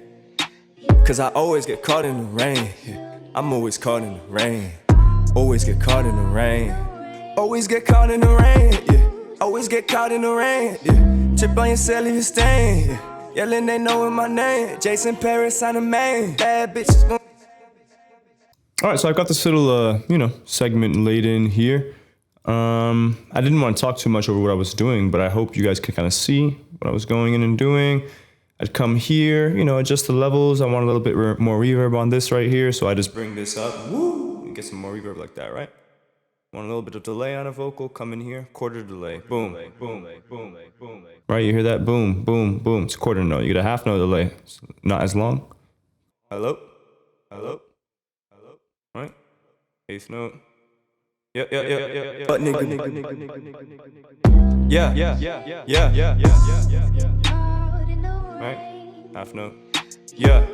Cause I always get caught in the rain. I'm always caught in the rain. Always get caught in the rain. Always get caught in the rain, yeah. Always get caught in the rain, yeah. Chip on your cell, leave a stain, yeah. Yelling, they knowin' my name. Jason Paris, I'm the main. Bad bitches gon'. All right, so I've got this little, segment laid in here. I didn't want to talk too much over what I was doing, but I hope you guys could kind of see what I was going in and doing. I'd come here, adjust the levels. I want a little bit more reverb on this right here, so I just bring this up, woo, and get some more reverb like that, right? Want a little bit of delay on a vocal, come in here, quarter delay, boom, boom, boom, boom. Right, you hear that? Boom, boom, boom. It's a quarter note. You get a half note delay. It's not as long. Hello? Hello? Hello? Right? Eighth note. Yeah. But nigga. Yeah. Right? Half note. Yeah.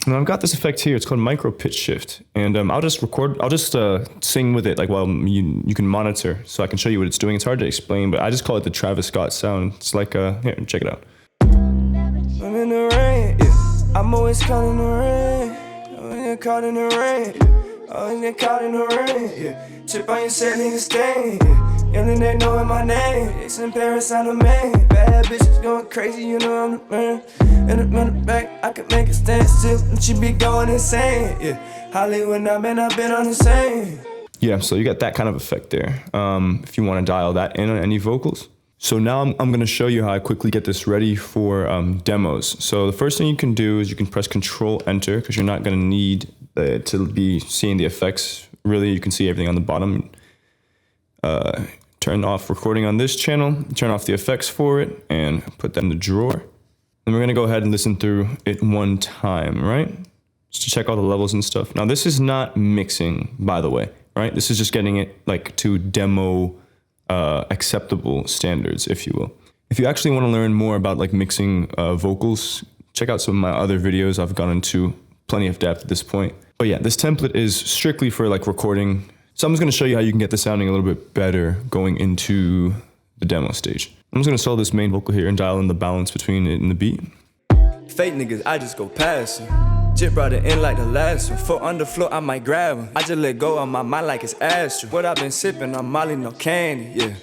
Now I've got this effect here. It's called micro pitch shift, and I'll just sing with it, like while you can monitor, so I can show you what it's doing. It's hard to explain, but I just call it the Travis Scott sound. It's like here, check it out. I'm in the rain, yeah. I'm always caught in the rain. Always get caught in the rain, yeah. Always get caught in the rain, yeah. Chip on your set, nigga stain, yeah. Yelling, they knowin' my name. It's in Paris, I'm the main. Bad bitches going crazy, you know I'm the man. In the back, I can make it stand still, and she be going insane, yeah. Hollywood, I've been on the same. Yeah, so you got that kind of effect there. If you want to dial that in on any vocals. So now I'm going to show you how I quickly get this ready for demos. So the first thing you can do is you can press Control Enter, because you're not going to need to be seeing the effects. Really, you can see everything on the bottom. Turn off recording on this channel, turn off the effects for it, and put that in the drawer. Then we're going to go ahead and listen through it one time, right? Just to check all the levels and stuff. Now, this is not mixing, by the way, right? This is just getting it like to demo acceptable standards, if you will. If you actually want to learn more about like mixing vocals, check out some of my other videos. I've gone into plenty of depth at this point. But yeah, this template is strictly for like recording. So I'm just going to show you how you can get this sounding a little bit better going into the demo stage. I'm just going to solo this main vocal here and dial in the balance between it and the beat. Fake niggas, I just go past them. Jip brought it in like the last one. Foot on the floor, I might grab him. I just let go on my mind like it's Astro. What I've been sipping on Molly, no candy, yeah.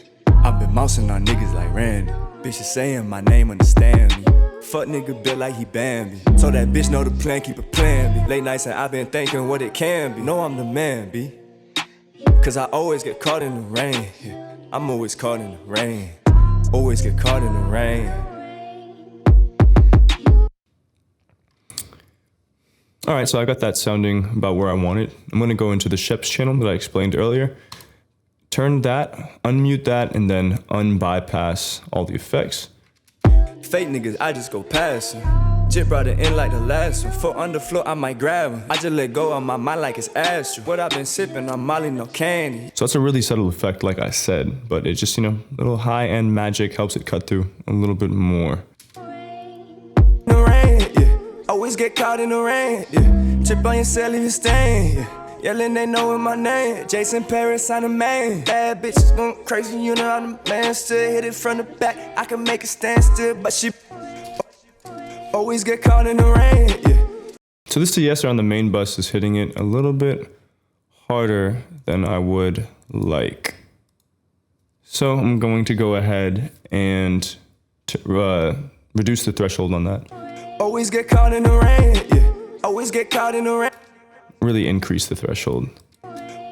I've been mousing on niggas like Randy. Bitches saying my name, understand me. Fuck nigga built like he Bambi. So that bitch know the plan, keep it plan, B. Late nights and I've been thinking what it can be. Know I'm the man, B. Cause I always get caught in the rain, yeah. I'm always caught in the rain. Always get caught in the rain. All right, so I got that sounding about where I want it. I'm gonna go into the Shep's channel that I explained earlier. Turn that, unmute that, and then unbypass all the effects. Fake niggas, I just go past them. Jip brought it in like the last one. Foot on the floor, I might grab him. I just let go on my mind like it's Astro. What I've been sipping on Molly, no candy. So it's a really subtle effect, like I said, but it just, a little high-end magic helps it cut through a little bit more. The rain, yeah. Always get caught in the rain, yeah. Chip on your cell, leave it stain, yeah. Yelling, they knowin' my name. Jason Paris, I'm the main. Bad bitches going crazy, you know I'm the man. Still hit it from the back, I can make it stand still, but she always get caught in the rain, yeah. So this de-esser on the main bus is hitting it a little bit harder than I would like. So I'm going to go ahead and reduce the threshold on that. Always get caught in the rain, yeah. Always get caught in the rain. Really increase the threshold.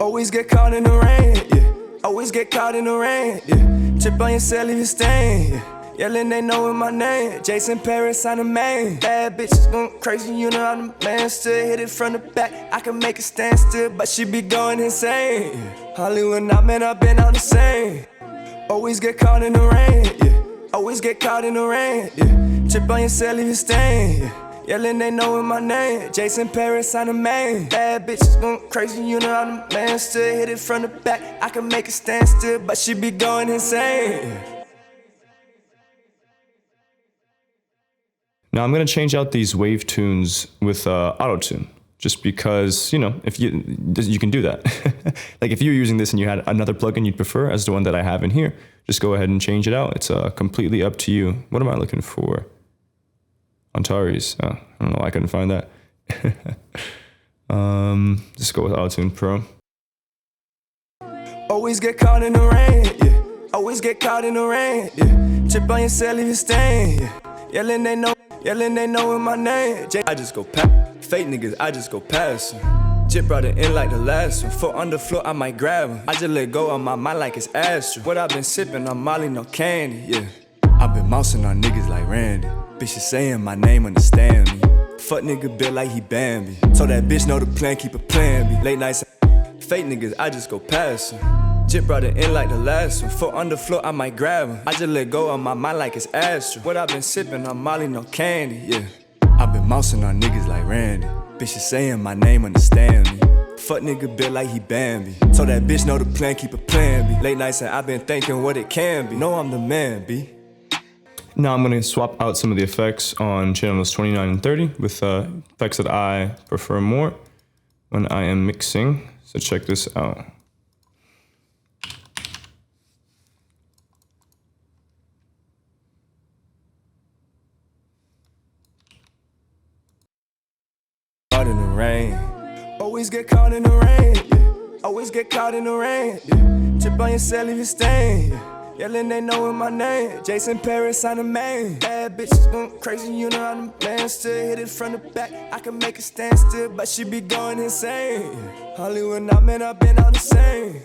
Always get caught in the rain, yeah. Always get caught in the rain, yeah. Chip on your cell, leave it stain, yeah. Yelling, they knowin' my name. Jason Paris, I'm the main. Bad bitches going crazy, you know I'm the man. Still hit it from the back, I can make it stand still, but she be going insane, yeah. Hollywood, I've been on the same. Always get caught in the rain, yeah. Always get caught in the rain, yeah. Chip on your cell, leave it stain, yeah. Yelling, they knowin' my name. Jason Paris, I'm the main. Bad bitches going crazy, you know I'm the man. Still hit it from the back, I can make it stand still, but she be going insane, yeah. Now I'm going to change out these wave tunes with Autotune, just because, if you can do that. Like if you were using this and you had another plugin you'd prefer as the one that I have in here, just go ahead and change it out. It's completely up to you. What am I looking for? Antares. Oh, I don't know why I couldn't find that. Just go with Autotune Pro. Always get caught in the rain, yeah. Always get caught in the rain, yeah. Chip on your cell, leave it stain, yeah. Yelling, they knowin' my name. I just go past. Fake niggas, I just go past them. Jip brought it in like the last one. Foot on the floor, I might grab him. I just let go on my mind like it's Astro. What I've been sipping on Molly, no candy, yeah. I've been mousing on niggas like Randy. Bitches saying my name, understand me. Fuck nigga built like he Bambi. So that bitch know the plan, keep it plan, B. Late nights, fake niggas, I just go past them. Jit brought it in like the last one. Foot on the floor, I might grab him. I just let go of my mind like it's Astro. What I've been sipping on Molly, no candy, yeah. I've been mousing on niggas like Randy. Bitches saying my name, understand me. Fuck nigga built like he Bambi. So that bitch know the plan, keep a plan B. Late nights and I've been thinking what it can be. Know I'm the man, B. Now I'm going to swap out some of the effects on channels 29 and 30 with effects that I prefer more when I am mixing. So check this out. Caught in the rain. Always get caught in the rain. Yeah. Always get caught in the rain. Yeah. Chip on your cell, leave it stain. Yeah. Yelling, they knowin' my name. Jason Paris on the main. Bad bitches going crazy, you know I'm the man. Still hit it from the back. I can make it stand still, but she be going insane. Hollywood, I've been on the same.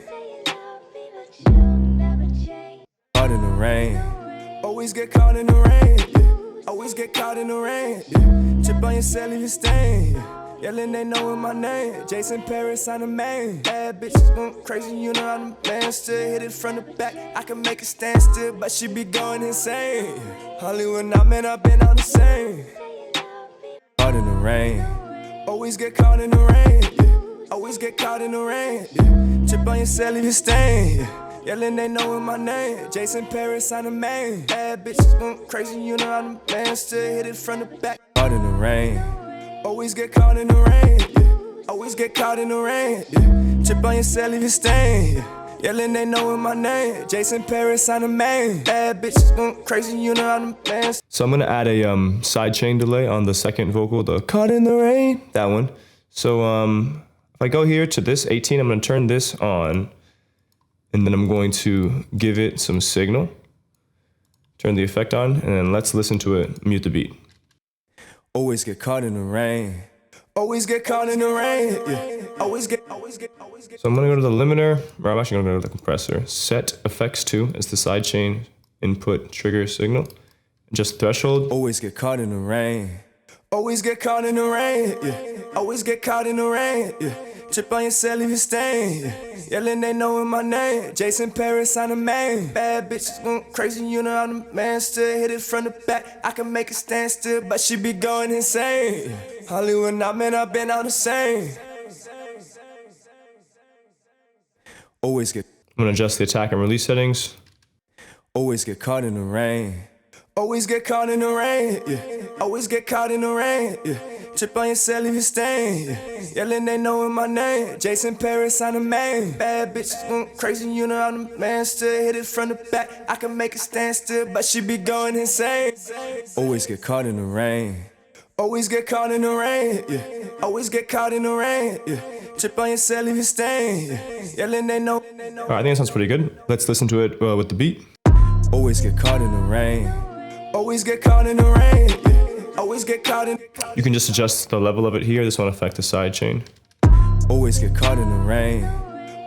Caught in the rain. Always get caught in the rain. Yeah. Always get caught in the rain. Yeah. Chip on your cell, leave it stain. Yeah. Yelling, they knowin' my name. Jason Paris on the main. Bad bitches going crazy, you know I'm the man. Still hit it from the back. I can make it stand still, but she be going insane. Hollywood, I've been on the same. Caught in the rain. Always get caught in the rain. Yeah. Always get caught in the rain. Yeah. Chip on your cell, leave it stain. Yeah. Yelling, they knowin' my name. Jason Paris on the main. Bad bitches going crazy, you know I'm the man. Still hit it from the back. Caught in the rain. Always get caught in the rain, yeah. Always get caught in the rain, yeah. Chip on your cell, leave it stain, yeah. Yelling, they knowin' my name. Jason Paris on the main. Bad bitches going crazy, you know I'm the man. So I'm going to add a sidechain delay on the second vocal, the caught in the rain, that one. So if I go here to this 18, I'm going to turn this on, and then I'm going to give it some signal. Turn the effect on, and then let's listen to it, mute the beat. Always get caught in the rain. Always get caught in the rain. Yeah. Always get. So I'm gonna go to the limiter, or I'm actually gonna go to the compressor. Set effects to as the sidechain input trigger signal. Just threshold. Always get caught in the rain. Always get caught in the rain. Yeah. Always get caught in the rain. Yeah. Chip on your cell, leave it stain. Yeah. Yelling, they knowin' my name. Jason Paris on the main. Bad bitches going crazy, you know I'm the man. Still hit it from the back. I can make it stand still, but she be going insane. Hollywood, I've been on the same. Always get. I'm gonna adjust the attack and release settings. Always get caught in the rain. Always get caught in the rain. Yeah. Always get caught in the rain. Yeah. Chip on your cell, leave it stain. Yeah. Yelling, they knowin' my name. Jason Paris on the main. Bad bitches going crazy, you know I'm the man. Still hit it from the back. I can make it stand still, but she be going insane. Always get caught in the rain. Always get caught in the rain. Yeah. Always get caught in the rain. Yeah. Chip on your cell, leave it stain. Yeah. Yelling, they know. All right, I think that sounds pretty good. Let's listen to it with the beat. Always get caught in the rain. Always get caught in the rain. Yeah. Always get caught in. You can just adjust the level of it here. This won't affect the sidechain. Always get caught in the rain.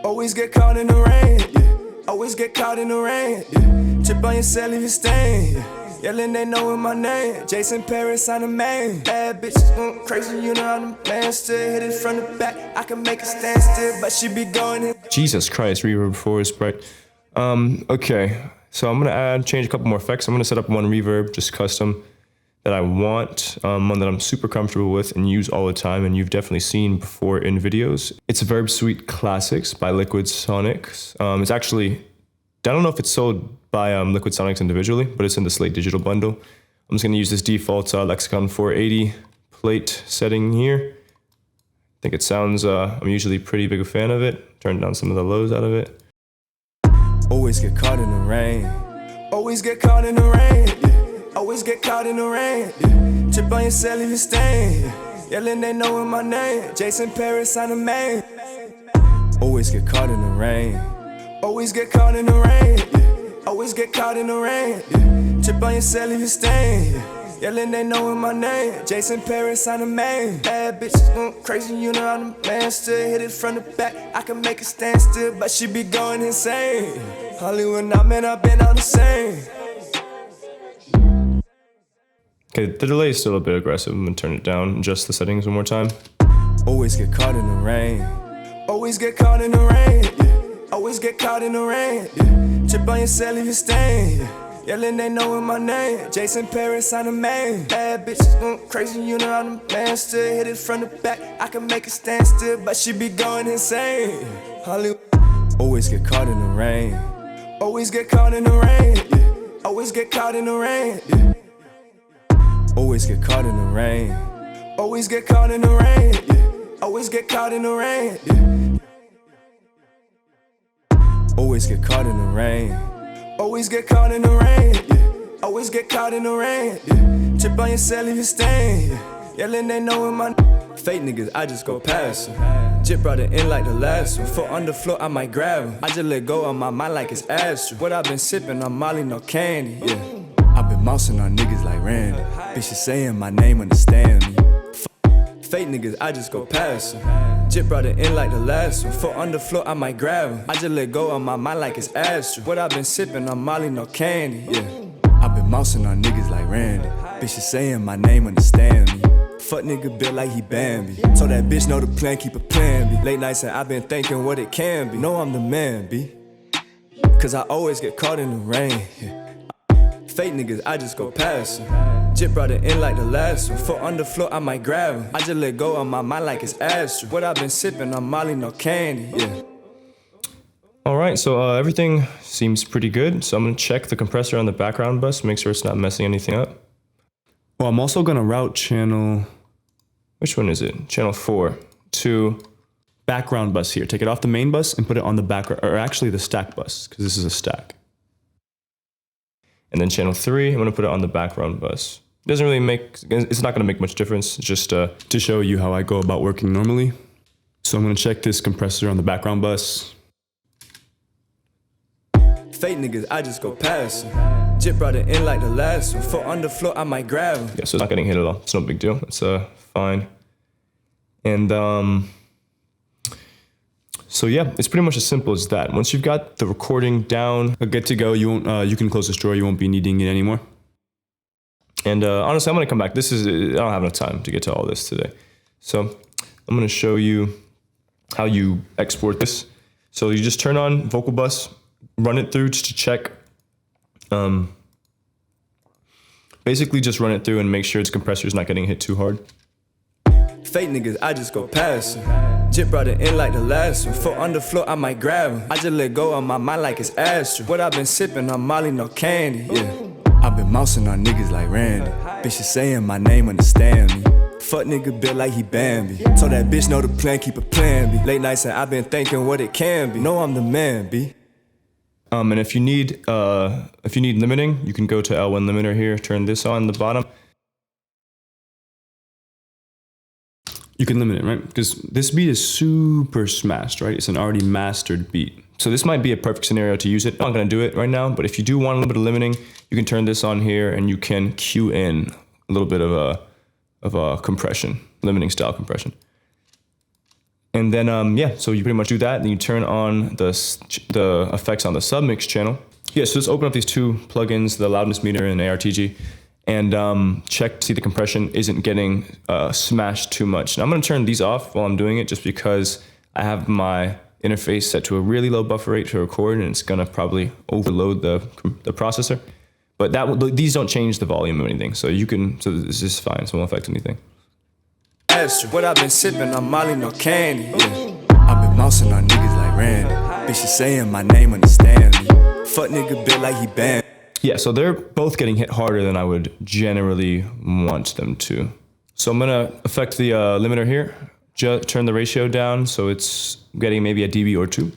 Always get caught in the rain. Yeah. Always get caught in the rain. Yeah. Chip on your cell, leave it stain. Yeah. Yelling, they knowin' my name. Jason Paris on the main. Bad bitches going crazy, you know I'm the man. Still hit it from the back. I can make it stand still, but she be going in. Jesus Christ, reverb 4 is bright. Okay, so I'm gonna change a couple more effects. I'm gonna set up one reverb, just custom, that I want, one that I'm super comfortable with and use all the time, and you've definitely seen before in videos. It's Verb Suite Classics by Liquid Sonics. It's actually, I don't know if it's sold by Liquid Sonics individually, but it's in the Slate Digital bundle. I'm just gonna use this default Lexicon 480 plate setting here. I think it sounds, I'm usually pretty big a fan of it. Turn down some of the lows out of it. Always get caught in the rain. Always get caught in the rain. Yeah. Always get caught in the rain. Yeah. Chip on your cell, leave it stain. Yeah. Yelling, they knowin' my name. Jason Paris on the main. Always get caught in the rain. Always get caught in the rain. Yeah. Always get caught in the rain. Yeah. Chip on your cell, leave it stain. Yeah. Yelling, they knowin' my name. Jason Paris on the main. Bad bitches going crazy, you know I'm the man. Still hit it from the back. I can make it stand still, but she be going insane. Hollywood, I've been on the same. Okay, the delay is still a bit aggressive. I'm gonna turn it down, adjust the settings one more time. Always get caught in the rain. Always get caught in the rain. Yeah. Always get caught in the rain, yeah. Chip on your cell if you stain, yeah. Yelling, they knowin' my name. Jason Paris on the main. Bad bitches going crazy, you know I'm the man. Still hit it from the back. I can make it stand still, but she be going insane. Hollywood. Always get caught in the rain. Always get caught in the rain, yeah. Always get caught in the rain, yeah. Always get caught in the rain. Always get caught in the rain, yeah. Always get caught in the rain, yeah. Always get caught in the rain. Always get caught in the rain, yeah. Always get caught in the rain, yeah. Chip on your cell if you stain, yeah. Yelling, they knowin' my fake niggas, I just go past them. Jip brought it in like the last one. Foot on the floor, I might grab him. I just let go of my mind like it's Astro. What I been sippin', I'm Molly, no candy, yeah. I been mousing on niggas like Randy. Bitches saying my name, understand me. Fake niggas, I just go past them. Jip brought it in like the last one. Foot on the floor, I might grab him. I just let go of my mind like it's Astro. What I been sippin', I'm Molly, no candy, yeah. I been mousing on niggas like Randy. Bitches saying my name, understand me. Fuck nigga built like he Bambi. So that bitch know the plan, keep a plan, B. Late nights and I been thinking what it can be. Know I'm the man, B. Cause I always get caught in the rain, yeah. Fake niggas, I just go past them. Jip brought it in like the last one. Foot on the floor, I might grab him. I just let go of my mind like it's Astro. What I been sippin', I'm Molly, no candy, yeah. Alright, so everything seems pretty good. So I'm gonna check the compressor on the background bus, make sure it's not messing anything up. Well, I'm also gonna route channel, which one is it? Channel 4 to background bus here. Take it off the main bus and put it on the background, or actually the stack bus, because this is a stack. And then channel 3, I'm gonna put it on the background bus. It doesn't really make, it's not gonna make much difference, just to show you how I go about working normally. So I'm gonna check this compressor on the background bus. Fake niggas, I just go past them. Jip brought it in like the last one. Foot on the floor, I might grab him. Yeah, so it's not getting hit at all. It's no big deal. It's fine. And so yeah, it's pretty much as simple as that. Once you've got the recording down, good to go, you won't you can close this drawer. You won't be needing it anymore. And honestly, I'm gonna come back. I don't have enough time to get to all this today. So I'm gonna show you how you export this. So you just turn on Vocal Bus, run it through just to check. Basically just run it through and make sure its compressor is not getting hit too hard. Fake niggas, I just go past them. Jip brought it in like the last one. Foot on the floor, I might grab him. I just let go of my mind like it's Astro. What I been sippin', I'm Molly, no candy, yeah. I been mousing on niggas like Randy. Bitches saying my name, understand me. Fuck nigga built like he Bambi. So that bitch know the plan, keep a plan, B. Late nights and I been thinking what it can be. Know I'm the man, B. And if you need limiting, you can go to L1 limiter here, turn this on the bottom. You can limit it, right? Because this beat is super smashed, right? It's an already mastered beat. So this might be a perfect scenario to use it. I'm not gonna do it right now, but if you do want a little bit of limiting, you can turn this on here and you can cue in a little bit of a compression, limiting style compression. And then, yeah, so you pretty much do that. Then you turn on the effects on the submix channel. Yeah, so just open up these two plugins, the loudness meter and ARTG, and check to see the compression isn't getting smashed too much. Now I'm gonna turn these off while I'm doing it just because I have my interface set to a really low buffer rate to record and it's gonna probably overload the processor. But these don't change the volume or anything, so this is fine, so it won't affect anything. What I been sippin', I'm Molly, no candy, yeah. I been mousing on niggas like Randy. Bitches saying my name, understand me. Fuck nigga built like he Bambi. Yeah, so they're both getting hit harder than I would generally want them to. So I'm gonna affect the limiter here. Turn the ratio down so it's getting maybe a dB or 2.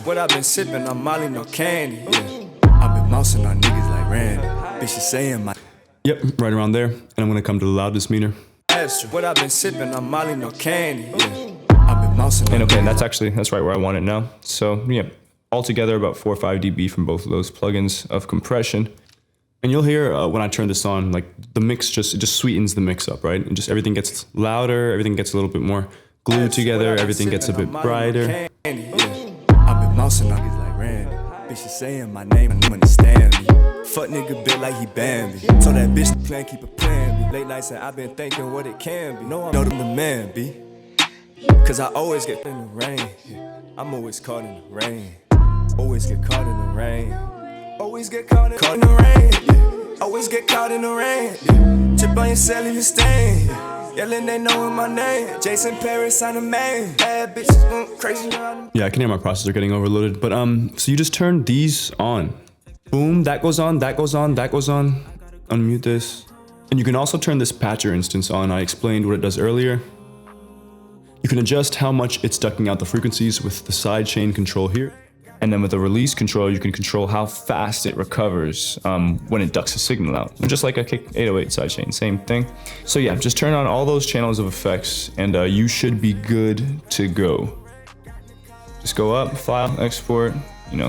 What I been sippin', I'm Molly, no candy, yeah. I been mousing on niggas like Randy. Bitches saying my. Yep, right around there. And I'm gonna come to the loudness meter. What I've been sipping, I'm Molly, no candy, yeah. I've been mousing. And okay, that's right where I want it now. So yeah, altogether about 4 or 5 dB from both of those plugins of compression. And you'll hear when I turn this on, like the mix it just sweetens the mix up, right? And just everything gets louder, everything gets a little bit more glued together, everything gets a bit brighter. I've been mousing on niggas like Randy. Bitches saying my name, understand me. Fuck nigga built like he Bambi. So that bitch plan, keep a plan, B. Late nights and I been thinking what it can be. Know I'm the man, B. Cause I always get in the rain. I'm always caught in the rain. Always get caught in the rain. Always get caught in the rain. Always get caught in the rain. Chip on your cell, leave you stain. Yelling, they knowin' my name. Jason Paris on the main. Bad bitches, crazy. Yeah, I can hear my processor getting overloaded. But so you just turn these on. Boom, that goes on, that goes on, that goes on. Unmute this. And you can also turn this patcher instance on. I explained what it does earlier. You can adjust how much it's ducking out the frequencies with the sidechain control here. And then with the release control, you can control how fast it recovers when it ducks a signal out. Just like a Kick 808 sidechain, same thing. So yeah, just turn on all those channels of effects and you should be good to go. Just go up, file, export,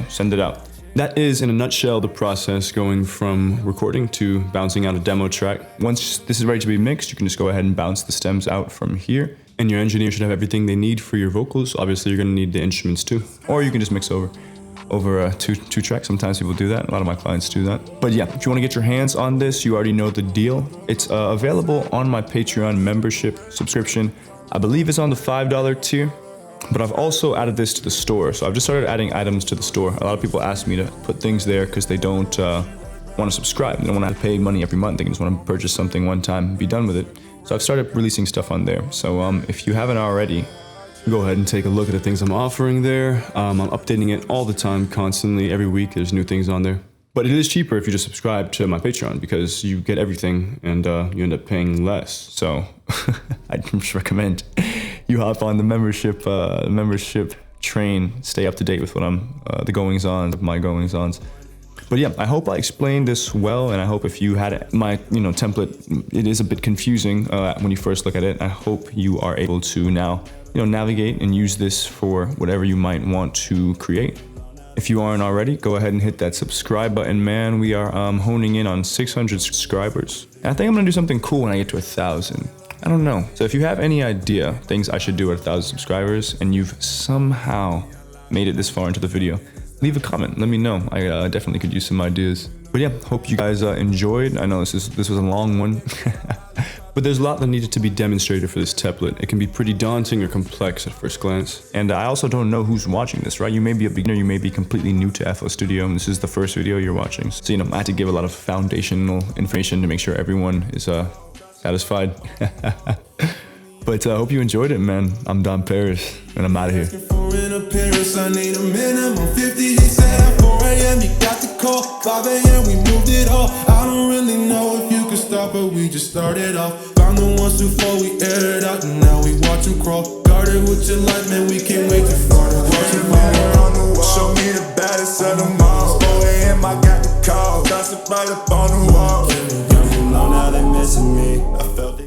send it out. That is, in a nutshell, the process going from recording to bouncing out a demo track. Once this is ready to be mixed, you can just go ahead and bounce the stems out from here. And your engineer should have everything they need for your vocals. Obviously, you're gonna need the instruments too. Or you can just mix over two tracks. Sometimes people do that. A lot of my clients do that. But yeah, if you wanna get your hands on this, you already know the deal. It's available on my Patreon membership subscription. I believe it's on the $5 tier. But I've also added this to the store. So I've just started adding items to the store. A lot of people ask me to put things there because they don't want to subscribe. They don't want to have to pay money every month. They just want to purchase something one time and be done with it. So I've started releasing stuff on there. So if you haven't already, go ahead and take a look at the things I'm offering there. I'm updating it all the time, constantly. Every week there's new things on there. But it is cheaper if you just subscribe to my Patreon because you get everything and you end up paying less. So I just recommend you hop on the membership train, stay up to date with what the goings-on, my goings-ons. But yeah, I hope I explained this well, and I hope if you had my template, it is a bit confusing when you first look at it. I hope you are able to now navigate and use this for whatever you might want to create. If you aren't already, go ahead and hit that subscribe button, man. We are honing in on 600 subscribers. And I think I'm gonna do something cool when I get to 1,000. I don't know. So if you have any idea things I should do at 1,000 subscribers and you've somehow made it this far into the video, leave a comment. Let me know. I definitely could use some ideas. But yeah, hope you guys enjoyed. I know this was a long one, but there's a lot that needed to be demonstrated for this template. It can be pretty daunting or complex at first glance. And I also don't know who's watching this, right? You may be a beginner, you may be completely new to FL Studio, and this is the first video you're watching. So I had to give a lot of foundational information to make sure everyone is satisfied. But I hope you enjoyed it, man. I'm Don Paris, and I'm out of here. For an appearance, I need a minimum 50. He said at 4 a.m. you got the call. 5 a.m. we moved it all. I don't really know if you could stop, but we just started off. Found the ones before we aired out, and now we watch them crawl. Guarded with your life, man, we can't wait to find it. Watching fire on the wall. Show me the baddest of them all. 4 a.m. I got the call. Gossip right up on the wall. Now they missing me. I felt it.